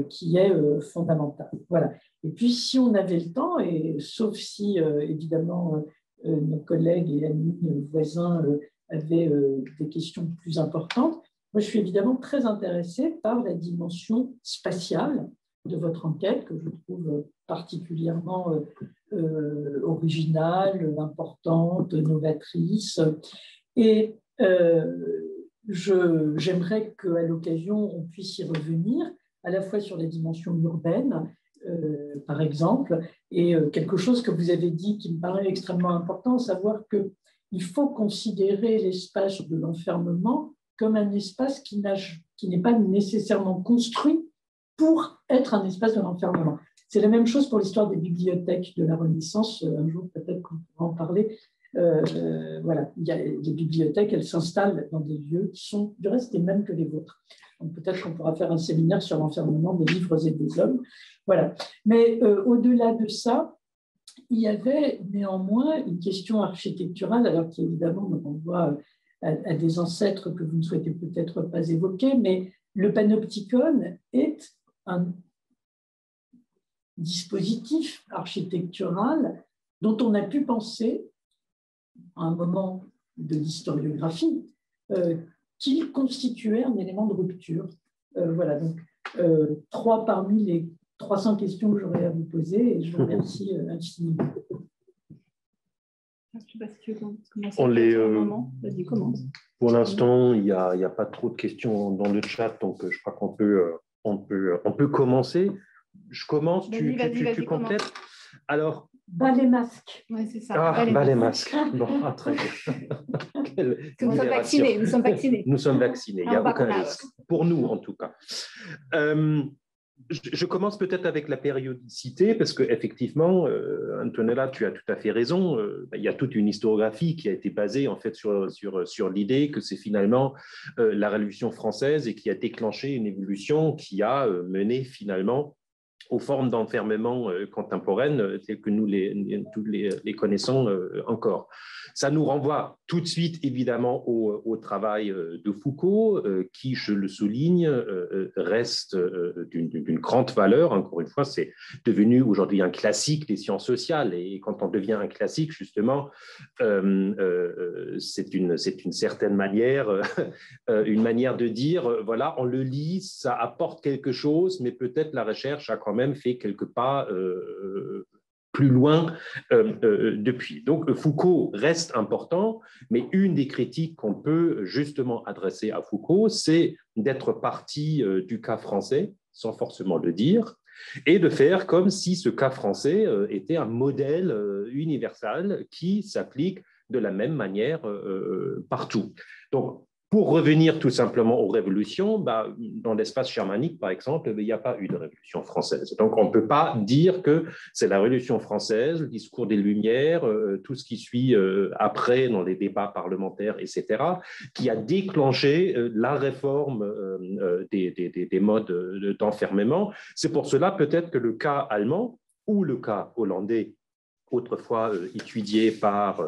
qui est fondamentale. Voilà. Et puis, si on avait le temps, et sauf si, évidemment, nos collègues et amis voisins avaient des questions plus importantes, moi, je suis évidemment très intéressée par la dimension spatiale de votre enquête, que je trouve particulièrement originale, importante, novatrice. Et j'aimerais qu'à l'occasion, on puisse y revenir, à la fois sur les dimensions urbaines, par exemple, et quelque chose que vous avez dit qui me paraît extrêmement important, savoir qu'il faut considérer l'espace de l'enfermement comme un espace qui n'est pas nécessairement construit pour être un espace de l'enfermement. C'est la même chose pour l'histoire des bibliothèques de la Renaissance. Un jour, peut-être qu'on pourra en parler. Voilà, les bibliothèques, elles s'installent dans des lieux qui sont du reste les mêmes que les vôtres. Donc peut-être qu'on pourra faire un séminaire sur l'enfermement des livres et des hommes. Voilà. Mais au-delà de ça, il y avait néanmoins une question architecturale, alors qui évidemment me renvoie à des ancêtres que vous ne souhaitez peut-être pas évoquer, mais le panopticon est un dispositif architectural dont on a pu penser, à un moment de l'historiographie, qu'il constituait un élément de rupture. Voilà, donc 3 parmi les 300 questions que j'aurais à vous poser, et je vous remercie infiniment. Je ne sais pas si tu veux commencer. Vas-y, commence. Pour l'instant, il n'y a pas trop de questions dans le chat, donc je crois qu'on peut commencer. Je commence, tu complètes. Alors, bas les masques. Oui, c'est ça. Bas les masques. Bon, très bien. Nous sommes vaccinés. Nous sommes vaccinés, il n'y a aucun risque. Pour nous, en tout cas. Je commence peut-être avec la périodicité, parce qu'effectivement, Antonella, tu as tout à fait raison. Il y a toute une historiographie qui a été basée en fait sur l'idée que c'est finalement la Révolution française et qui a déclenché une évolution qui a mené finalement aux formes d'enfermement contemporaines telles que nous les connaissons encore. Ça nous renvoie tout de suite, évidemment, au travail de Foucault, qui, je le souligne, reste d'une grande valeur. Encore une fois, c'est devenu aujourd'hui un classique des sciences sociales. Et quand on devient un classique, justement, c'est une certaine manière, une manière de dire, voilà, on le lit, ça apporte quelque chose, mais peut-être la recherche a quand même fait quelques pas plus loin depuis. Donc, Foucault reste important, mais une des critiques qu'on peut justement adresser à Foucault, c'est d'être parti du cas français, sans forcément le dire, et de faire comme si ce cas français était un modèle universel qui s'applique de la même manière partout. Donc, Pour revenir tout simplement aux révolutions, dans l'espace germanique, par exemple, il n'y a pas eu de révolution française. Donc, on ne peut pas dire que c'est la Révolution française, le discours des Lumières, tout ce qui suit après dans les débats parlementaires, etc., qui a déclenché la réforme des modes d'enfermement. C'est pour cela peut-être que le cas allemand ou le cas hollandais, autrefois étudié par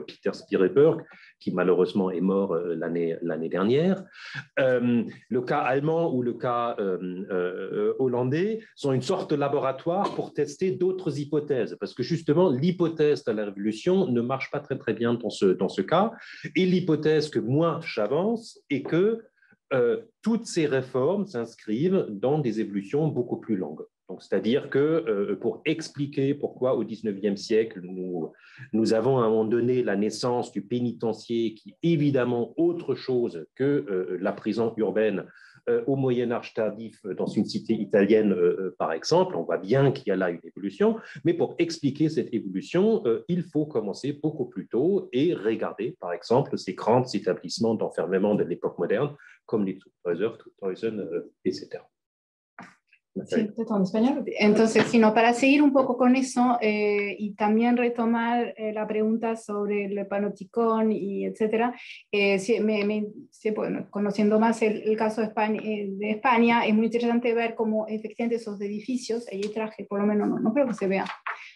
Peter Spireberg, qui malheureusement est mort l'année dernière. Le cas allemand ou le cas hollandais sont une sorte de laboratoire pour tester d'autres hypothèses, parce que justement, l'hypothèse de la révolution ne marche pas très, très bien dans ce cas, et l'hypothèse que moi j'avance est que toutes ces réformes s'inscrivent dans des évolutions beaucoup plus longues. Donc, c'est-à-dire que pour expliquer pourquoi au XIXe siècle, nous avons à un moment donné la naissance du pénitencier, qui est évidemment autre chose que la prison urbaine au Moyen-Âge tardif dans une cité italienne, par exemple, on voit bien qu'il y a là une évolution, mais pour expliquer cette évolution, il faut commencer beaucoup plus tôt et regarder, par exemple, ces grands établissements d'enfermement de l'époque moderne, comme les Zuchthäuser, etc. Sí, en español. Entonces, sino para seguir un poco con eso y también retomar la pregunta sobre el panopticon y etcétera, bueno, conociendo más el caso de España, es muy interesante ver cómo efectivamente esos edificios, ahí traje, por lo menos no creo que se vea,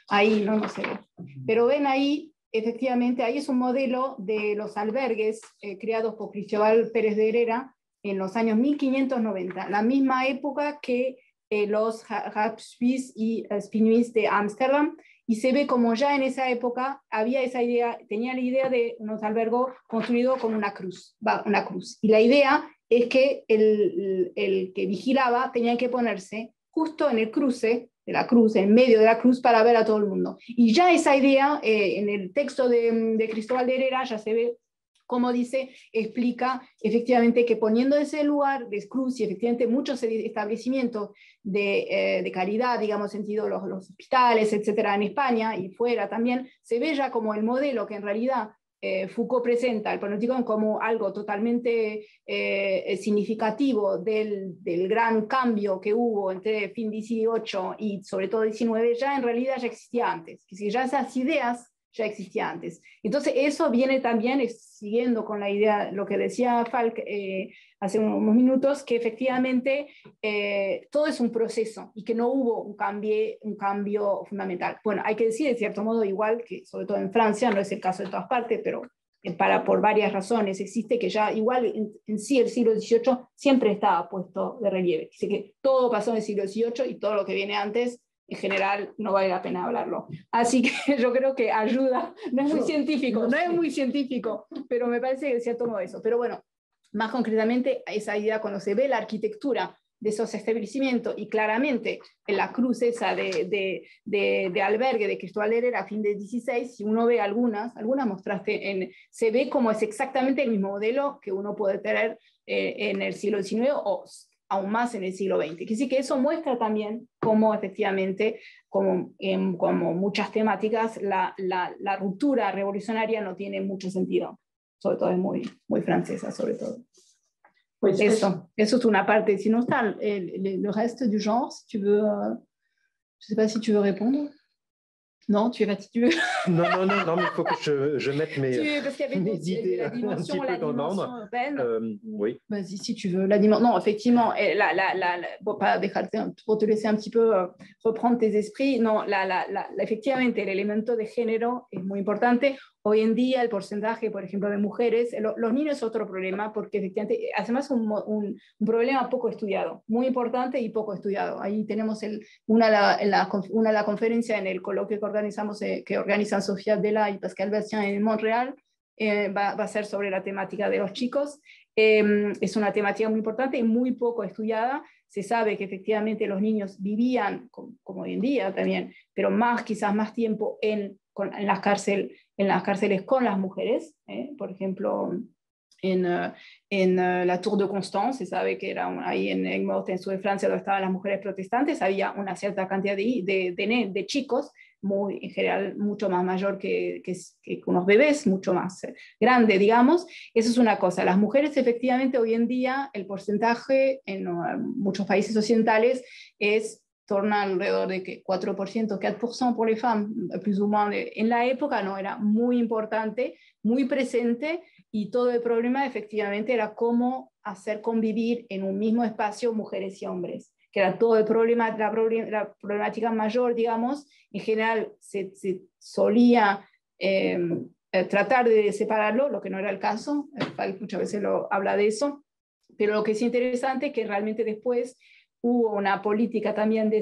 ahí no se ve, pero ven ahí, efectivamente, ahí es un modelo de los albergues creados por Cristóbal Pérez de Herrera en los años 1590, la misma época que los Rapsuis y Spinuis de Ámsterdam, y se ve como ya en esa época había esa idea, tenía la idea de unos albergos construidos como una cruz. Y la idea es que el que vigilaba tenía que ponerse justo en el cruce de la cruz, en medio de la cruz, para ver a todo el mundo. Y ya esa idea, en el texto de Cristóbal de Herrera, ya se ve, como dice, explica efectivamente que poniendo ese lugar de cruz y efectivamente muchos establecimientos de caridad, digamos, sentido los hospitales, etcétera, en España y fuera también, se ve ya como el modelo que en realidad Foucault presenta el panopticon como algo totalmente significativo del gran cambio que hubo entre fin 18 y sobre todo 19, ya en realidad ya existía antes, que ya esas ideas ya existía antes. Entonces eso viene también siguiendo con la idea, lo que decía Falk hace unos minutos, que efectivamente todo es un proceso y que no hubo un cambio fundamental. Bueno, hay que decir de cierto modo igual que sobre todo en Francia, no es el caso de todas partes, pero por varias razones existe que ya igual en sí el siglo XVIII siempre estaba puesto de relieve. Así que todo pasó en el siglo XVIII y todo lo que viene antes en general no vale la pena hablarlo. Así que yo creo que ayuda, no es muy científico, pero me parece que de cierto modo eso. Pero bueno, más concretamente esa idea cuando se ve la arquitectura de esos establecimientos y claramente en la cruz esa de albergue de Cristóbal Herrera a fin de 16, si uno ve algunas mostraste, se ve como es exactamente el mismo modelo que uno puede tener en el siglo XIX o aún más en el siglo XX. Quiere decir que eso muestra también cómo efectivamente, como muchas temáticas, la ruptura revolucionaria no tiene mucho sentido. Sobre todo es muy francesa, sobre todo. Pues eso es una parte. Si no está le reste du genre, si tu veux, je sais pas si tu veux répondre. Non, tu es fatigué. Non, mais il faut que je mette mes idées la dimension, un petit peu dans l'ordre. Urbaine. Oui. Vas-y, si tu veux. La dimension. Non, effectivement, bon, pas dejarte, pour te laisser un petit peu reprendre tes esprits. No, efectivamente, el elemento de género es muy importante. Hoy en día el porcentaje, por ejemplo, de mujeres, los niños es otro problema porque efectivamente, además un problema poco estudiado, muy importante y poco estudiado. Ahí tenemos una de la conferencia en el coloquio que organizamos, que organizan Sofía Della y Pascal Bastien en Montreal, va a ser sobre la temática de los chicos. Es una temática muy importante y muy poco estudiada. Se sabe que efectivamente los niños vivían, como hoy en día también, pero quizás más tiempo en las cárceles con las mujeres, por ejemplo, en la Tour de Constance, se sabe que era ahí en Aigues-Mortes, en el sur de Francia, donde estaban las mujeres protestantes, había una cierta cantidad de chicos en general mucho más mayor que unos bebés, mucho más grande, digamos. Eso es una cosa. Las mujeres, efectivamente, hoy en día, el porcentaje en muchos países occidentales torna alrededor de 4%, 4% por les femmes, plus ou moins. En la época no, era muy importante, muy presente, y todo el problema efectivamente era cómo hacer convivir en un mismo espacio mujeres y hombres, que era todo el problema, la problemática mayor, digamos. En general se solía tratar de separarlo, lo que no era el caso. Falk muchas veces habla de eso, pero lo que es interesante es que realmente después hubo una política también de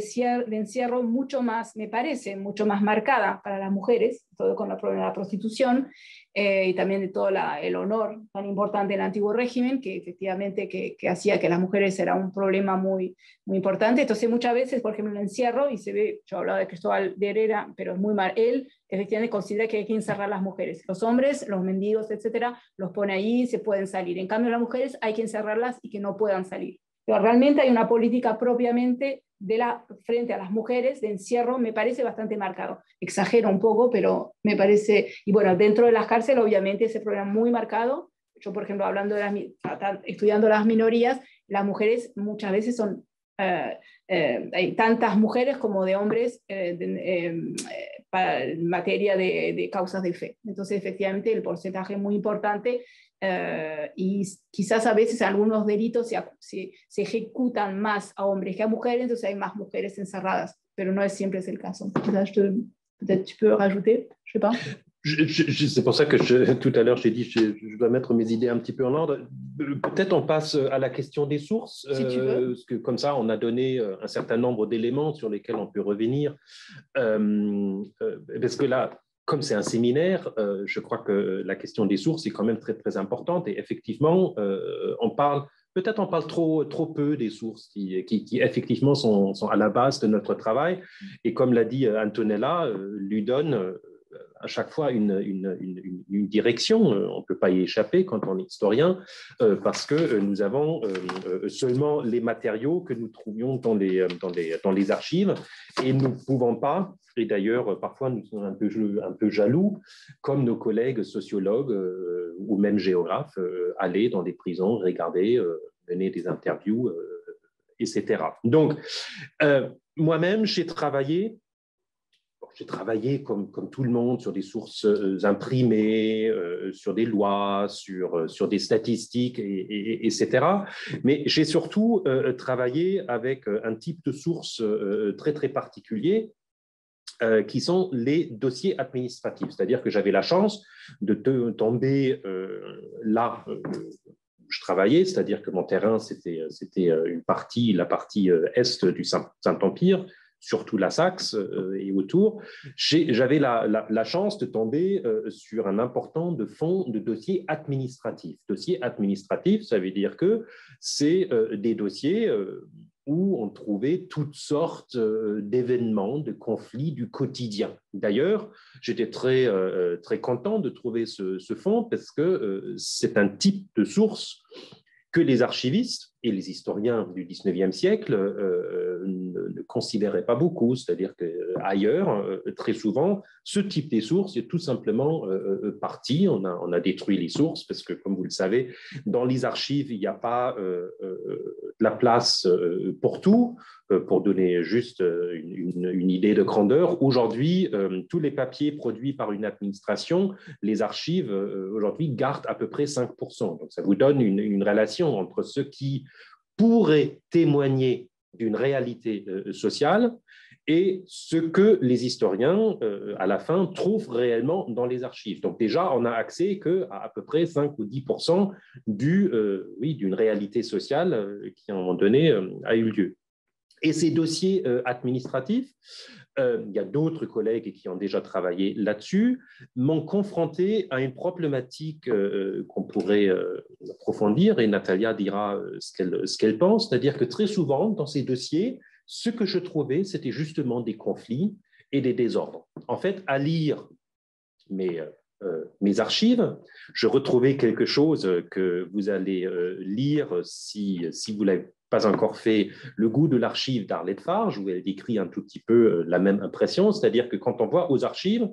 encierro mucho más, me parece, mucho más marcada para las mujeres, todo con el problema de la prostitución, y también de todo el honor tan importante del antiguo régimen, que efectivamente que hacía que las mujeres era un problema muy, muy importante. Entonces muchas veces, por ejemplo, el encierro, y se ve, yo hablaba de Cristóbal de Herrera, pero es muy mal, él efectivamente considera que hay que encerrar a las mujeres. Los hombres, los mendigos, etcétera, los pone ahí, se pueden salir. En cambio, las mujeres hay que encerrarlas y que no puedan salir. Pero realmente hay una política propiamente frente a las mujeres de encierro, me parece bastante marcado. Exagero un poco, pero me parece, y bueno, dentro de las cárceles obviamente ese problema muy marcado. Yo, por ejemplo, estudiando las minorías, las mujeres muchas veces son, hay tantas mujeres como de hombres en materia de causas de fe. Entonces, efectivamente, el porcentaje es muy importante. Y quizás a veces algunos delitos se ejecutan más a hombres que a mujeres, entonces hay más mujeres encerradas, pero no siempre es el caso. Peut-être tu peux rajouter, je sais pas. C'est pour ça que tout à l'heure, j'ai dit je dois mettre mes idées un petit peu en ordre. Peut-être on passe à la question des sources, si tu veux. Parce que comme ça, on a donné un certain nombre d'éléments sur lesquels on peut revenir. Parce que là, comme c'est un séminaire, je crois que la question des sources est quand même très, très importante. Et effectivement, on parle trop peu des sources qui effectivement sont à la base de notre travail. Et comme l'a dit Antonella, lui donne à chaque fois une direction. On ne peut pas y échapper quand on est historien, parce que nous avons seulement les matériaux que nous trouvions dans les archives, et nous ne pouvons pas, et d'ailleurs parfois nous sommes un peu jaloux, comme nos collègues sociologues ou même géographes, aller dans des prisons, regarder, mener des interviews, etc. Donc, moi-même, j'ai travaillé comme tout le monde sur des sources imprimées, sur des lois, sur des statistiques, etc. Mais j'ai surtout travaillé avec un type de source très, très particulier, qui sont les dossiers administratifs. C'est-à-dire que j'avais la chance de tomber là où je travaillais, c'est-à-dire que mon terrain, c'était la partie est du Saint-Empire, surtout la Saxe et autour. J'avais la chance de tomber sur un important fonds de dossiers administratifs. Dossiers administratifs, ça veut dire que c'est des dossiers où on trouvait toutes sortes d'événements, de conflits du quotidien. D'ailleurs, j'étais très, très content de trouver ce fonds parce que c'est un type de source que les archivistes et les historiens du 19e siècle ne considéraient pas beaucoup. C'est-à-dire qu'ailleurs, très souvent, ce type de sources est tout simplement parti. On a détruit les sources parce que, comme vous le savez, dans les archives, il n'y a pas la place pour tout. Pour donner juste une idée de grandeur, aujourd'hui, tous les papiers produits par une administration, les archives, aujourd'hui, gardent à peu près 5%. Donc, ça vous donne une relation entre ce qui pourrait témoigner d'une réalité sociale et ce que les historiens, à la fin, trouvent réellement dans les archives. Donc déjà, on n'a accès qu'à peu près 5 ou 10% d'une réalité sociale qui, à un moment donné, a eu lieu. Et ces dossiers administratifs, il y a d'autres collègues qui ont déjà travaillé là-dessus, m'ont confronté à une problématique qu'on pourrait approfondir, et Natalia dira ce qu'elle pense, c'est-à-dire que très souvent, dans ces dossiers, ce que je trouvais, c'était justement des conflits et des désordres. En fait, à lire mes mes archives, je retrouvais quelque chose que vous allez lire si vous ne l'avez pas encore fait, Le goût de l'archive d'Arlette Farge, où elle décrit un tout petit peu la même impression, c'est-à-dire que quand on voit aux archives,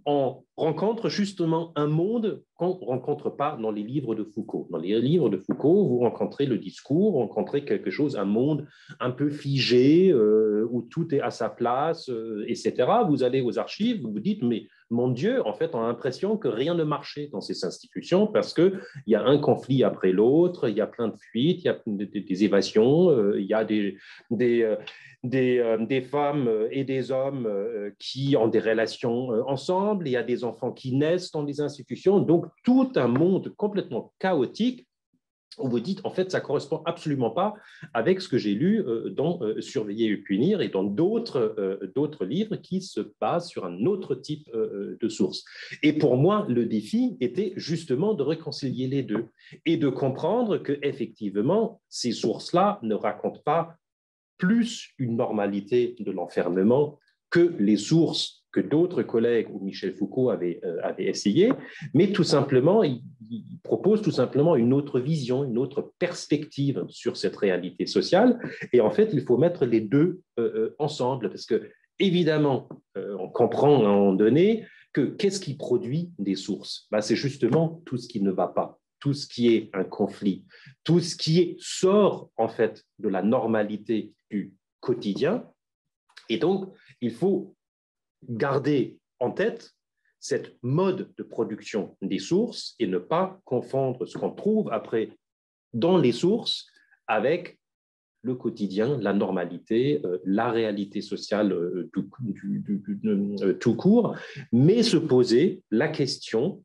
on rencontre justement un monde qu'on ne rencontre pas dans les livres de Foucault. Dans les livres de Foucault, vous rencontrez le discours, vous rencontrez quelque chose, un monde un peu figé, où tout est à sa place, etc. Vous allez aux archives, vous vous dites, mais mon Dieu, en fait, on a l'impression que rien ne marchait dans ces institutions parce qu'il y a un conflit après l'autre, il y a plein de fuites, il y a des évasions, il y a des femmes et des hommes qui ont des relations ensemble, il y a des enfants qui naissent dans les institutions, donc tout un monde complètement chaotique où vous dites, en fait, ça ne correspond absolument pas avec ce que j'ai lu dans Surveiller et punir et dans d'autres livres qui se basent sur un autre type de source. Et pour moi, le défi était justement de réconcilier les deux et de comprendre qu'effectivement, ces sources-là ne racontent pas plus une normalité de l'enfermement que les sources que d'autres collègues ou Michel Foucault avait essayé, mais tout simplement, il propose tout simplement une autre vision, une autre perspective sur cette réalité sociale. Et en fait, il faut mettre les deux ensemble, parce que évidemment, on comprend à un moment donné que qu'est-ce qui produit des sources? C'est justement tout ce qui ne va pas, tout ce qui est un conflit, tout ce qui sort en fait de la normalité du quotidien. Et donc, il faut garder en tête cette mode de production des sources et ne pas confondre ce qu'on trouve après dans les sources avec le quotidien, la normalité, la réalité sociale tout court, mais se poser la question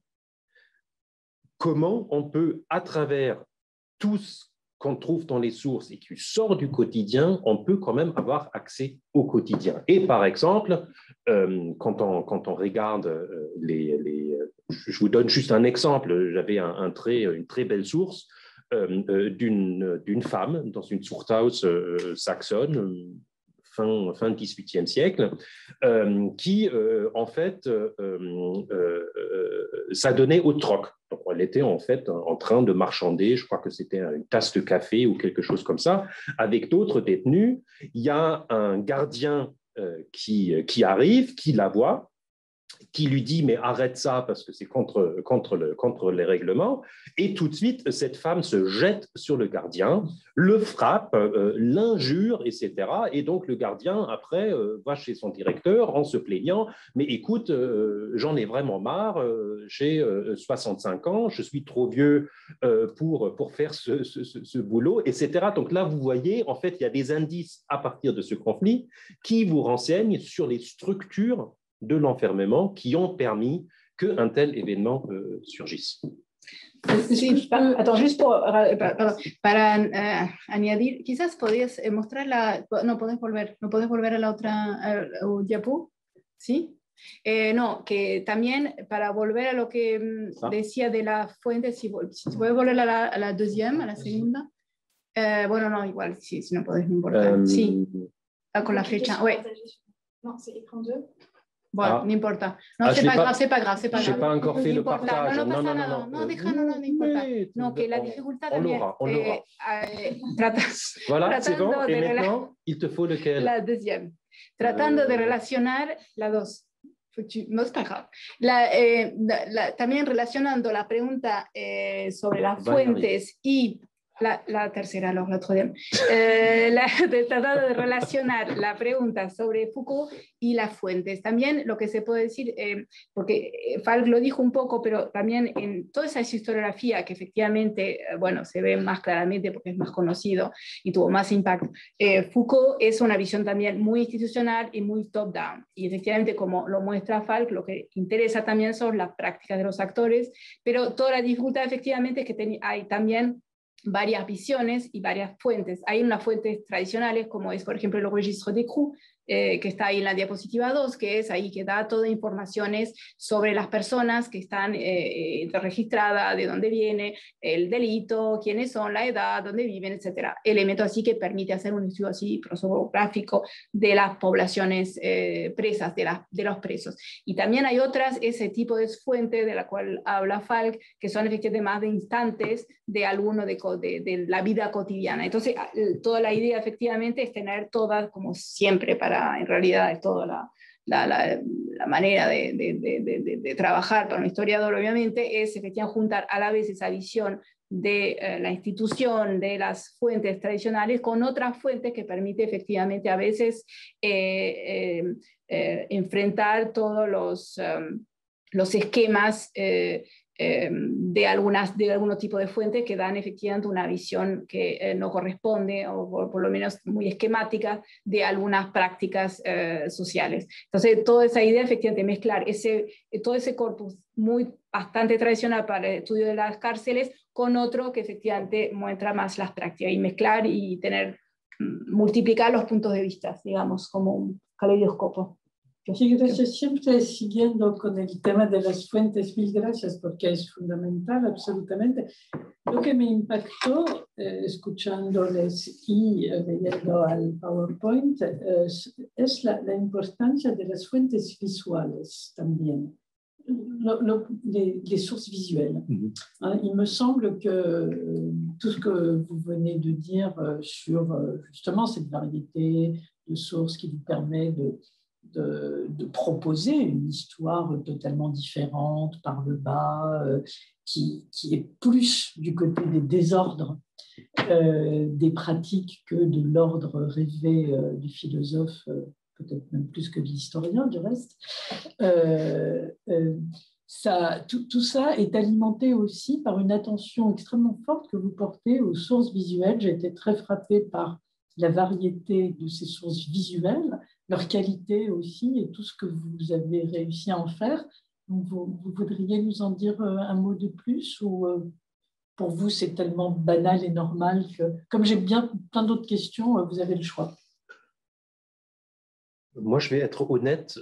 comment on peut, à travers tout ce qu'on trouve dans les sources et qui sort du quotidien, on peut quand même avoir accès au quotidien. Et par exemple, quand on regarde je vous donne juste un exemple, j'avais une très belle source d'une femme dans une Zuchthaus saxonne, fin 18e siècle, qui, en fait, ça donnait au troc. Donc, elle était en fait en train de marchander, je crois que c'était une tasse de café ou quelque chose comme ça, avec d'autres détenus. Il y a un gardien qui arrive, qui la voit, qui lui dit « mais arrête ça parce que c'est contre les règlements ». Et tout de suite, cette femme se jette sur le gardien, le frappe, l'injure, etc. Et donc, le gardien, après, va chez son directeur en se plaignant « mais écoute, j'en ai vraiment marre, j'ai 65 ans, je suis trop vieux pour faire ce boulot, etc. » Donc là, vous voyez, en fait, il y a des indices à partir de ce conflit qui vous renseignent sur les structures de l'enfermement qui ont permis qu'un tel événement surgisse. Sí, attends, juste para añadir, quizás podías mostrar la... No podés volver a la otra diapo, ¿sí? No, que también para volver a lo que decía de la fuente, si puedes volver a la deuxième, a la segunda. Bueno, no, igual, si no podés, no importa. Sí, con la flecha, ouais. Non, c'est écran 2. Bueno, no importa. No, c'est pas grave. Je n'ai pas encore fait le partage. No pasa nada. No importa. No, que la dificultad también. On l'aura. Voilà, c'est bon. Et maintenant, il te faut lequel? La deuxième. Tratando de relacionar la dos. No es grave. También relacionando la pregunta sobre las fuentes y la tercera, alors la troisième, tratando de relacionar la pregunta sobre Foucault y las fuentes. También lo que se puede decir, porque Falk lo dijo un poco, pero también en toda esa historiografía que efectivamente, bueno, se ve más claramente porque es más conocido y tuvo más impacto, Foucault es una visión también muy institucional y muy top-down. Y efectivamente, como lo muestra Falk, lo que interesa también son las prácticas de los actores, pero toda la dificultad efectivamente es que hay también varias visiones y varias fuentes. Hay unas fuentes tradicionales, como es, por ejemplo, el registro d'écrou, que está ahí en la diapositiva 2, que es ahí que da todas informaciones sobre las personas que están registradas, de dónde viene el delito, quiénes son, la edad, dónde viven, etc. Elemento así que permite hacer un estudio así prosopográfico de las poblaciones presas, de los presos. Y también hay otras, ese tipo de fuente de la cual habla Falk, que son efectivamente más de instantes de alguno de la vida cotidiana. Entonces, toda la idea efectivamente es tener todas, como siempre, en realidad es toda la manera de trabajar para un historiador, obviamente, es efectivamente juntar a la vez esa visión de la institución, de las fuentes tradicionales, con otras fuentes que permite efectivamente a veces enfrentar todos los esquemas de algún tipo de fuente que dan efectivamente una visión que no corresponde, o por lo menos muy esquemática, de algunas prácticas sociales. Entonces, toda esa idea efectivamente mezclar todo ese corpus bastante tradicional para el estudio de las cárceles con otro que efectivamente muestra más las prácticas, y mezclar y multiplicar los puntos de vista, digamos, como un caleidoscopo. Sí, gracias. Siempre siguiendo con el tema de las fuentes, mil gracias, porque es fundamental, absolutamente. Lo que me impactó escuchándoles y leyendo al PowerPoint es la importancia de las fuentes visuales también, les sources visuelles. Il me semble que tout ce que vous venez de dire sur justement cette variété de sources qui vous permet de proposer une histoire totalement différente par le bas, qui est plus du côté des désordres des pratiques que de l'ordre rêvé du philosophe, peut-être même plus que de l'historien du reste. Tout ça est alimenté aussi par une attention extrêmement forte que vous portez aux sources visuelles. J'ai été très frappée par la variété de ces sources visuelles, leur qualité aussi, et tout ce que vous avez réussi à en faire. Donc vous voudriez nous en dire un mot de plus, ou pour vous c'est tellement banal et normal que, comme j'ai bien plein d'autres questions, vous avez le choix. Moi, je vais être honnête,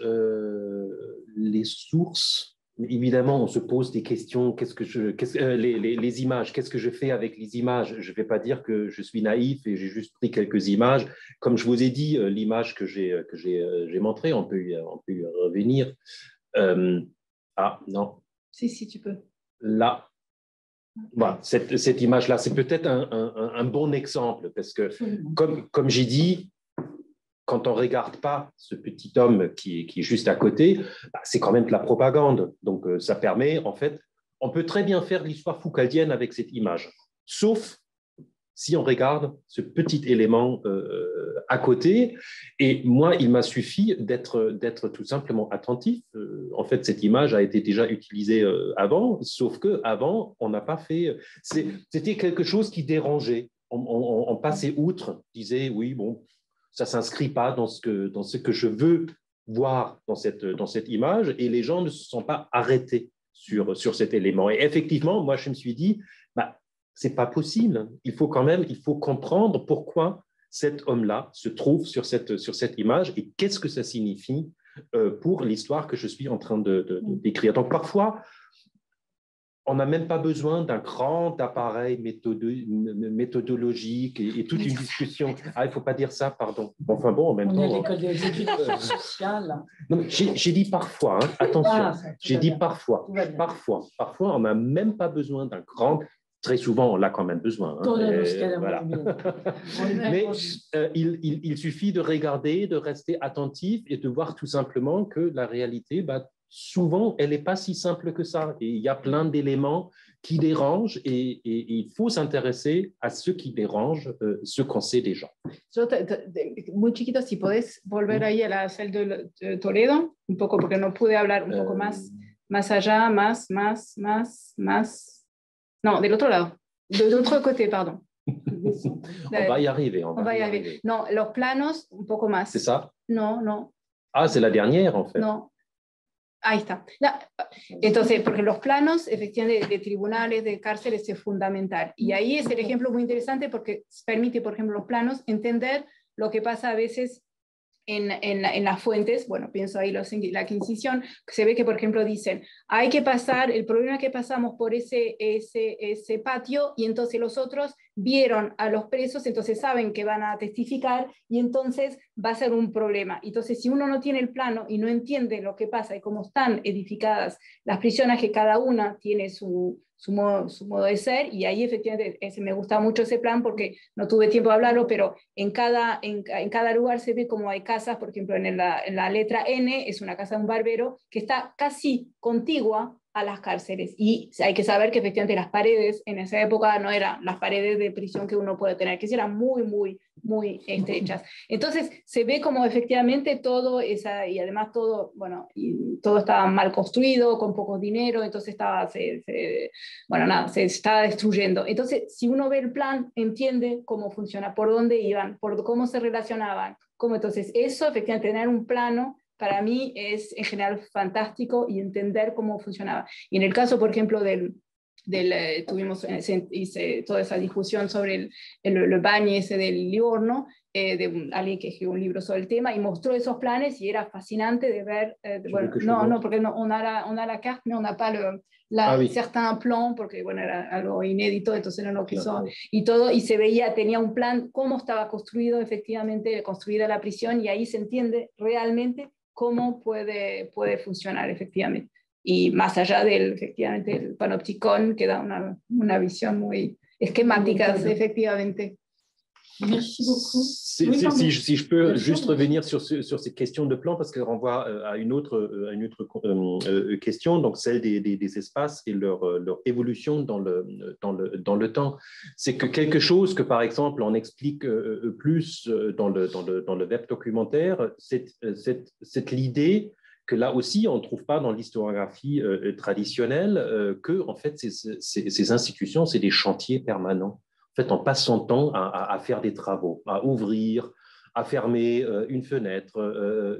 les sources, évidemment, on se pose des questions, les images, qu'est-ce que je fais avec les images? Je ne vais pas dire que je suis naïf et j'ai juste pris quelques images. Comme je vous ai dit, l'image que j'ai montrée, on peut y revenir. Ah, non. Si, tu peux. Là. Voilà, cette image-là, c'est peut-être un bon exemple, parce que, comme j'ai dit, quand on ne regarde pas ce petit homme qui est juste à côté, c'est quand même de la propagande. Donc, ça permet, en fait, on peut très bien faire l'histoire foucaldienne avec cette image, sauf si on regarde ce petit élément à côté. Et moi, il m'a suffi d'être tout simplement attentif. En fait, cette image a été déjà utilisée avant, sauf qu'avant, on n'a pas fait... C'était quelque chose qui dérangeait. On passait outre, disait, oui, bon... ça ne s'inscrit pas dans ce que je veux voir dans cette image, et les gens ne se sont pas arrêtés sur cet élément. Et effectivement, moi, je me suis dit, ce n'est pas possible. Il faut comprendre pourquoi cet homme-là se trouve sur cette image et qu'est-ce que ça signifie pour l'histoire que je suis en train d'écrire. Donc, parfois, on n'a même pas besoin d'un grand appareil méthodologique et toute une discussion. Ah, il ne faut pas dire ça, pardon. Enfin bon, en même temps... On est à l'école des études sociales. J'ai dit parfois, hein, attention, j'ai dit parfois. Parfois, on n'a même pas besoin d'un grand... Très souvent, on l'a quand même besoin. Hein, voilà. Mais il suffit de regarder, de rester attentif et de voir tout simplement que la réalité... souvent, elle n'est pas si simple que ça. Et il y a plein d'éléments qui dérangent, et il faut s'intéresser à ce qui dérange, ce qu'on sait déjà. Muy chiquito, si podés volver ahí a la celda de Toledo, un poco, porque no pude hablar un poco más allá, más. No, del otro lado, del otro côté, pardon. On va y arriver. On va y arriver. No, los planos, un poco más. C'est ça? No. Ah, c'est la dernière, en fait. No. Ahí está. Entonces, porque los planos, efectivamente, de tribunales, de cárceles, es fundamental. Y ahí es el ejemplo muy interesante porque permite, por ejemplo, los planos, entender lo que pasa a veces en las fuentes, bueno, pienso ahí la Inquisición, se ve que, por ejemplo, dicen, hay que pasar, el problema es que pasamos por ese patio y entonces los otros vieron a los presos, entonces saben que van a testificar y entonces va a ser un problema. Entonces, si uno no tiene el plano y no entiende lo que pasa y cómo están edificadas las prisiones, que cada una tiene su modo de ser, y ahí efectivamente me gusta mucho ese plan porque no tuve tiempo de hablarlo, pero en cada lugar se ve como hay casas, por ejemplo en la letra N es una casa de un barbero que está casi contigua a las cárceles, y hay que saber que efectivamente las paredes en esa época no eran las paredes de prisión que uno puede tener, que eran muy estrechas. Entonces se ve como efectivamente todo y además todo, bueno, y todo estaba mal construido, con poco dinero, entonces se estaba destruyendo. Entonces, si uno ve el plan, entiende cómo funciona, por dónde iban, por cómo se relacionaban, entonces eso, efectivamente, tener un plano para mí es en general fantástico y entender cómo funcionaba. Y en el caso, por ejemplo, tuvimos hice toda esa discusión sobre el baño ese del Livorno, de alguien que escribió un libro sobre el tema y mostró esos planes y era fascinante de ver. Bueno, no, porque on a la carte, mais on n'a pas certains plans, porque bueno, era algo inédito, entonces no lo quiso, y todo, y se veía, tenía un plan, cómo estaba construido efectivamente, construida la prisión, y ahí se entiende realmente cómo puede funcionar efectivamente. Y más allá efectivamente, el panopticon, que da una visión muy esquemática, efectivamente. Merci beaucoup. Si je peux juste revenir sur ces questions de plan, parce qu'elle renvoie à une autre question, donc celle des espaces et leur évolution dans le temps. C'est que quelque chose que, par exemple, on explique plus dans le web documentaire, c'est l'idée que là aussi, on ne trouve pas dans l'historiographie traditionnelle que, en fait, ces institutions, c'est des chantiers permanents. En fait, on passe son temps à faire des travaux, à ouvrir, à fermer une fenêtre,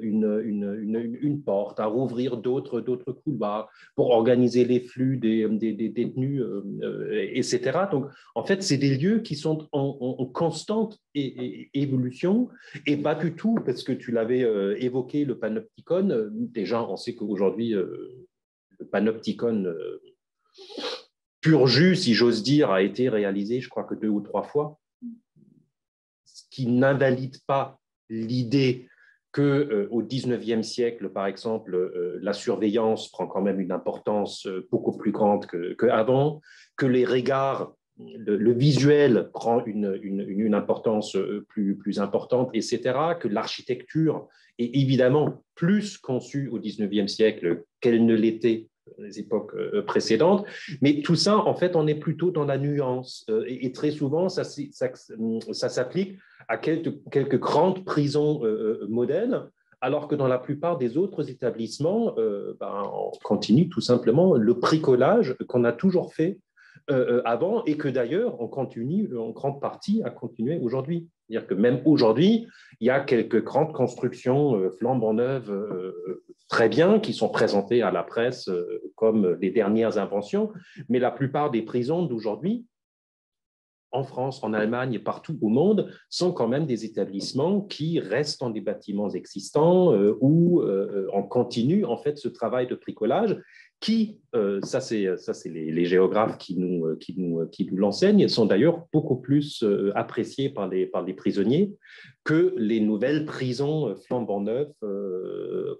une porte, à rouvrir d'autres couloirs pour organiser les flux des détenus, etc. Donc, en fait, c'est des lieux qui sont en constante évolution et pas du tout, parce que tu l'avais évoqué, le panopticon. Déjà, on sait qu'aujourd'hui, le panopticon pur jus, si j'ose dire, a été réalisé, je crois que 2 ou 3 fois, ce qui n'invalide pas l'idée qu'au XIXe siècle, par exemple, la surveillance prend quand même une importance beaucoup plus grande qu'avant, que les regards, le visuel prend une importance plus importante, etc., que l'architecture est évidemment plus conçue au XIXe siècle qu'elle ne l'était les époques précédentes, mais tout ça, en fait, on est plutôt dans la nuance, et très souvent, ça s'applique à quelques grandes prisons modernes, alors que dans la plupart des autres établissements, on continue tout simplement le bricolage qu'on a toujours fait avant, et que d'ailleurs, on continue en grande partie à continuer aujourd'hui. C'est-à-dire que même aujourd'hui, il y a quelques grandes constructions flambant neuves très bien, qui sont présentées à la presse comme les dernières inventions, mais la plupart des prisons d'aujourd'hui, en France, en Allemagne et partout au monde, sont quand même des établissements qui restent dans des bâtiments existants où on continue en fait ce travail de bricolage qui, ça c'est les géographes qui nous l'enseignent, sont d'ailleurs beaucoup plus appréciés par les prisonniers que les nouvelles prisons flambant neuves,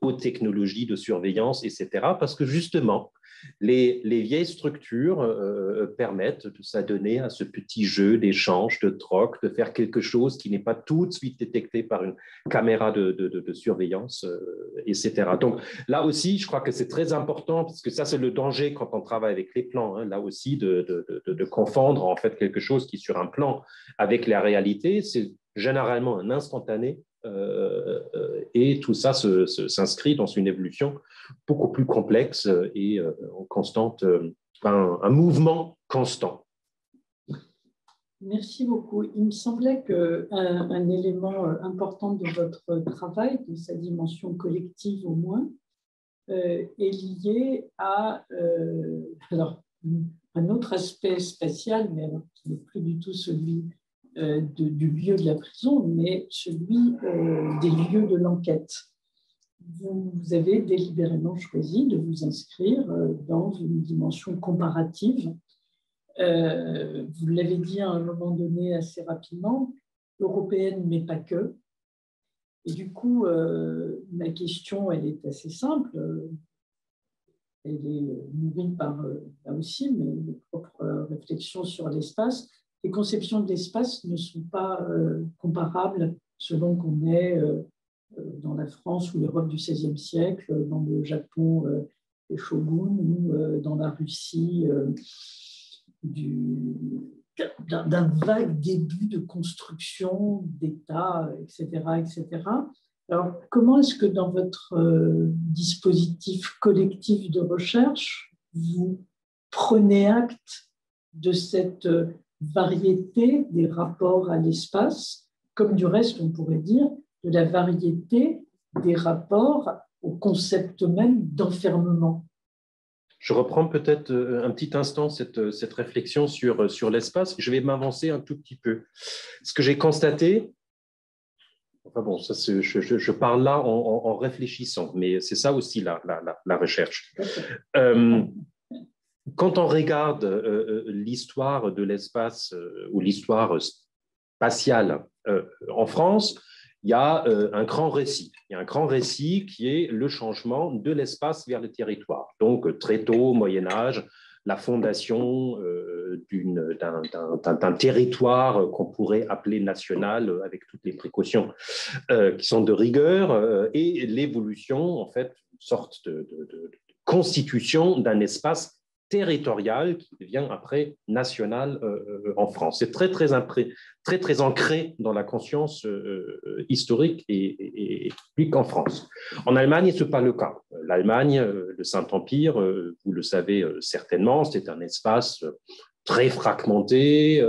haute technologie de surveillance, etc. Parce que justement, les vieilles structures permettent de s'adonner à ce petit jeu d'échange, de troc, de faire quelque chose qui n'est pas tout de suite détecté par une caméra de surveillance, etc. Donc là aussi, je crois que c'est très important, parce que ça, c'est le danger quand on travaille avec les plans, hein, là aussi, de confondre en fait quelque chose qui, sur un plan, avec la réalité, c'est généralement un instantané, et tout ça s'inscrit dans une évolution beaucoup plus complexe et en constante, un mouvement constant. Merci beaucoup. Il me semblait qu'un élément important de votre travail, de sa dimension collective au moins, est lié à alors, un autre aspect spatial, mais qui n'est plus du tout celui du lieu de la prison, mais celui des lieux de l'enquête. Vous avez délibérément choisi de vous inscrire dans une dimension comparative. Vous l'avez dit à un moment donné assez rapidement, européenne, mais pas que. Et du coup, ma question, elle est assez simple. Elle est nourrie par, là aussi, mes propres réflexions sur l'espace. Les conceptions de l'espace ne sont pas comparables selon qu'on est dans la France ou l'Europe du XVIe siècle, dans le Japon des shoguns ou dans la Russie d'un vague début de construction d'État, etc., etc. Alors, comment est-ce que dans votre dispositif collectif de recherche, vous prenez acte de cette variété des rapports à l'espace, comme du reste, on pourrait dire, de la variété des rapports au concept même d'enfermement? Je reprends peut-être un petit instant cette réflexion sur l'espace. Je vais m'avancer un tout petit peu. Ce que j'ai constaté, enfin bon, ça, je parle là en réfléchissant, mais c'est ça aussi la recherche. Quand on regarde l'histoire de l'espace ou l'histoire spatiale en France, il y a un grand récit. Il y a un grand récit qui est le changement de l'espace vers le territoire. Donc, très tôt, au Moyen-Âge, la fondation d'un territoire qu'on pourrait appeler national avec toutes les précautions qui sont de rigueur et l'évolution, en fait, une sorte de constitution d'un espace territorial qui devient après national en France. C'est très ancré dans la conscience historique et publique en France. En Allemagne, ce n'est pas le cas. L'Allemagne, le Saint-Empire, vous le savez certainement, c'est un espace très fragmenté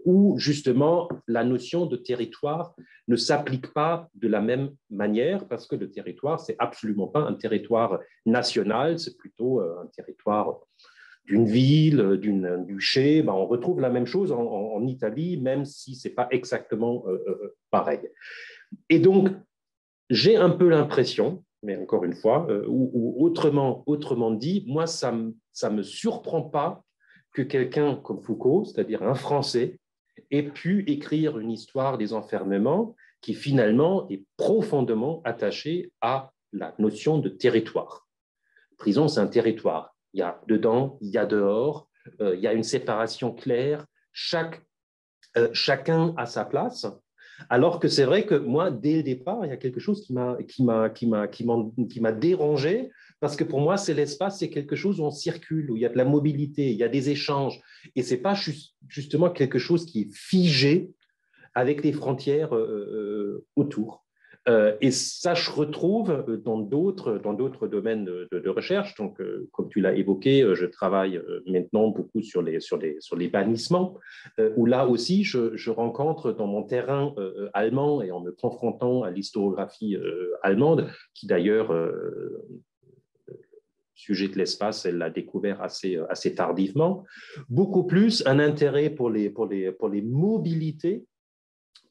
où justement la notion de territoire ne s'applique pas de la même manière parce que le territoire, c'est absolument pas un territoire national, c'est plutôt un territoire d'une ville, d'un duché. On retrouve la même chose en Italie, même si ce n'est pas exactement pareil. Et donc, j'ai un peu l'impression, mais encore une fois, ou autrement dit, moi, ça me surprend pas que quelqu'un comme Foucault, c'est-à-dire un Français, ait pu écrire une histoire des enfermements qui finalement est profondément attachée à la notion de territoire. Prison, c'est un territoire. Il y a dedans, il y a dehors, il y a une séparation claire, chacun a sa place. Alors que c'est vrai que moi, dès le départ, il y a quelque chose qui m'a dérangé, parce que pour moi, c'est l'espace, c'est quelque chose où on circule, où il y a de la mobilité, il y a des échanges, et ce n'est pas justement quelque chose qui est figé avec des frontières autour. Et ça, je retrouve dans d'autres domaines de recherche. Donc, comme tu l'as évoqué, je travaille maintenant beaucoup sur les bannissements, où là aussi, je rencontre dans mon terrain allemand et en me confrontant à l'historiographie allemande, qui d'ailleurs, sujet de l'espace, elle l'a découvert assez tardivement, beaucoup plus un intérêt pour les mobilités,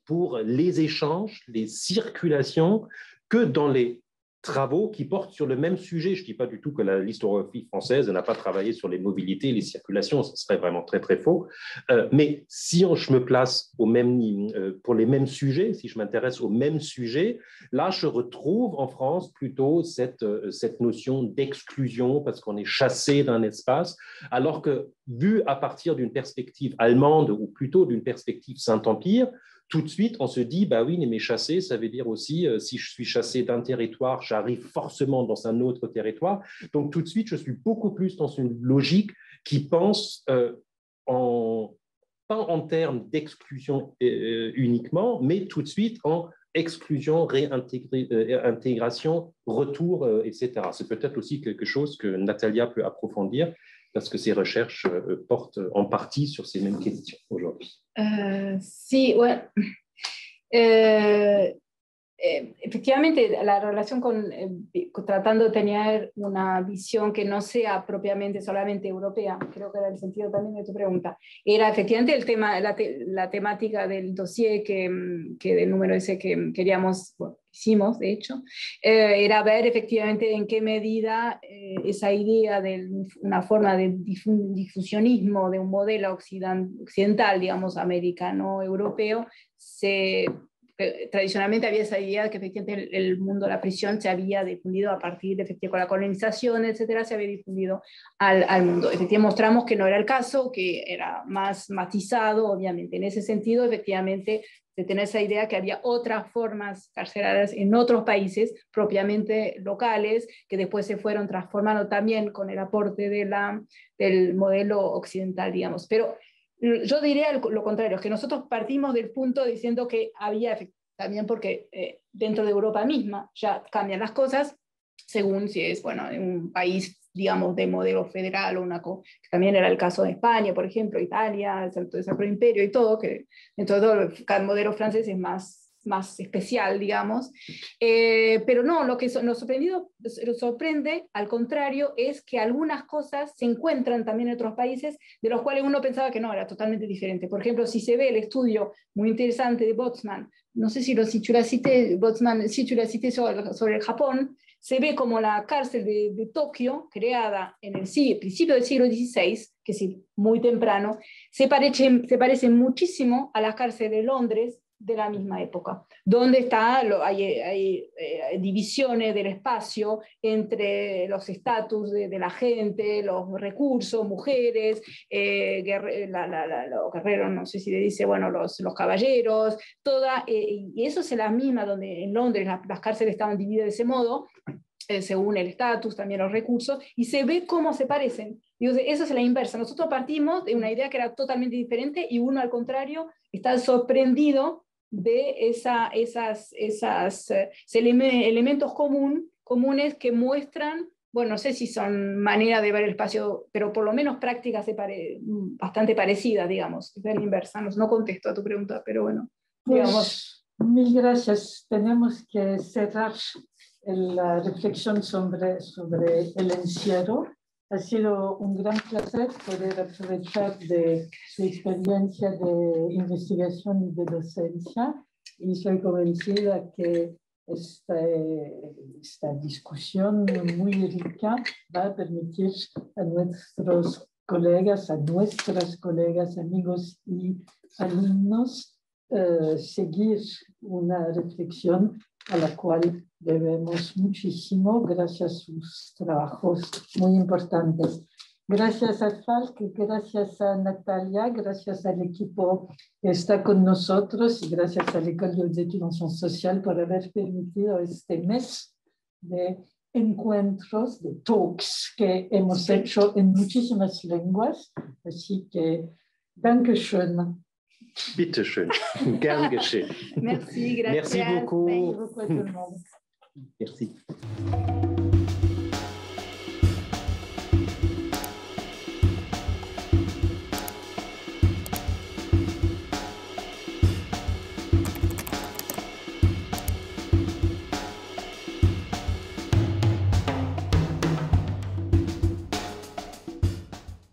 pour les échanges, les circulations, que dans les travaux qui portent sur le même sujet. Je ne dis pas du tout que l'historiographie française n'a pas travaillé sur les mobilités, les circulations, ce serait vraiment très faux. Mais si je me place pour les mêmes sujets, si je m'intéresse aux mêmes sujets, là, je retrouve en France plutôt cette notion d'exclusion parce qu'on est chassé d'un espace, alors que vu à partir d'une perspective allemande ou plutôt d'une perspective Saint-Empire, tout de suite, on se dit, bah oui, mais chassé, ça veut dire aussi, si je suis chassé d'un territoire, j'arrive forcément dans un autre territoire. Donc, tout de suite, je suis beaucoup plus dans une logique qui pense pas en termes d'exclusion uniquement, mais tout de suite en exclusion, réintégration, retour, etc. C'est peut-être aussi quelque chose que Natalia peut approfondir, parce que ses recherches portent en partie sur ces mêmes questions aujourd'hui. Sí, bueno, efectivamente, la relación tratando de tener una visión que no sea propiamente solamente europea, creo que era el sentido también de tu pregunta, era efectivamente el tema, la temática del dossier del número ese que queríamos, bueno, hicimos de hecho, era ver efectivamente en qué medida esa idea de una forma de difusionismo de un modelo occidental, digamos, americano-europeo, tradicionalmente había esa idea de que efectivamente el mundo de la prisión se había difundido a partir de efectivamente con la colonización, etcétera, se había difundido al mundo. Efectivamente mostramos que no era el caso, que era más matizado, obviamente. En ese sentido, efectivamente, de tener esa idea que había otras formas carcelarias en otros países, propiamente locales, que después se fueron transformando también con el aporte del modelo occidental, digamos. Pero yo diría lo contrario, es que nosotros partimos del punto diciendo que había, también porque dentro de Europa misma ya cambian las cosas, según si es, bueno, un país, digamos, de modelo federal o que también era el caso de España, por ejemplo, Italia, el Sacro Imperio y todo, que dentro de todo cada modelo francés es más especial, digamos, pero no, lo que nos sorprende, al contrario, es que algunas cosas se encuentran también en otros países de los cuales uno pensaba que no, era totalmente diferente. Por ejemplo, si se ve el estudio muy interesante de Botsman, no sé si tú la cité, Botsman, si tú la cité sobre el Japón, se ve como la cárcel de Tokio, creada en el principio del siglo XVI, que es muy temprano, se parece muchísimo a la cárcel de Londres de la misma época, donde hay divisiones del espacio entre los estatus de la gente, los recursos, mujeres, los guerreros, no sé si le dice, bueno, los caballeros, y eso es la misma, donde en Londres las cárceles estaban divididas de ese modo, según el estatus, también los recursos, y se ve cómo se parecen. Eso es la inversa. Nosotros partimos de una idea que era totalmente diferente y uno, al contrario, está sorprendido de esos elementos comunes que muestran, bueno, no sé si son maneras de ver el espacio, pero por lo menos prácticas bastante parecidas, digamos, es la inversa. No contesto a tu pregunta, pero bueno, digamos. Pues, mil gracias. Tenemos que cerrar la reflexión sobre el encierro. Ha sido un gran placer poder aprovechar de su experiencia de investigación y de docencia, y soy convencida que esta discusión muy rica va a permitir a nuestras colegas, amigos y alumnos seguir una reflexión a la cual debemos muchísimo gracias a sus trabajos muy importantes. Gracias a Falk, gracias a Natalia, gracias al equipo que está con nosotros y gracias a la École de Hautes Études en Ciencias Sociales por haber permitido este mes de encuentros, de talks que hemos hecho en muchísimas lenguas. Así que, Dankeschön. Bitte schön. Gern geschehen. Merci, gracias. Merci beaucoup. Merci beaucoup à tout le monde. Merci.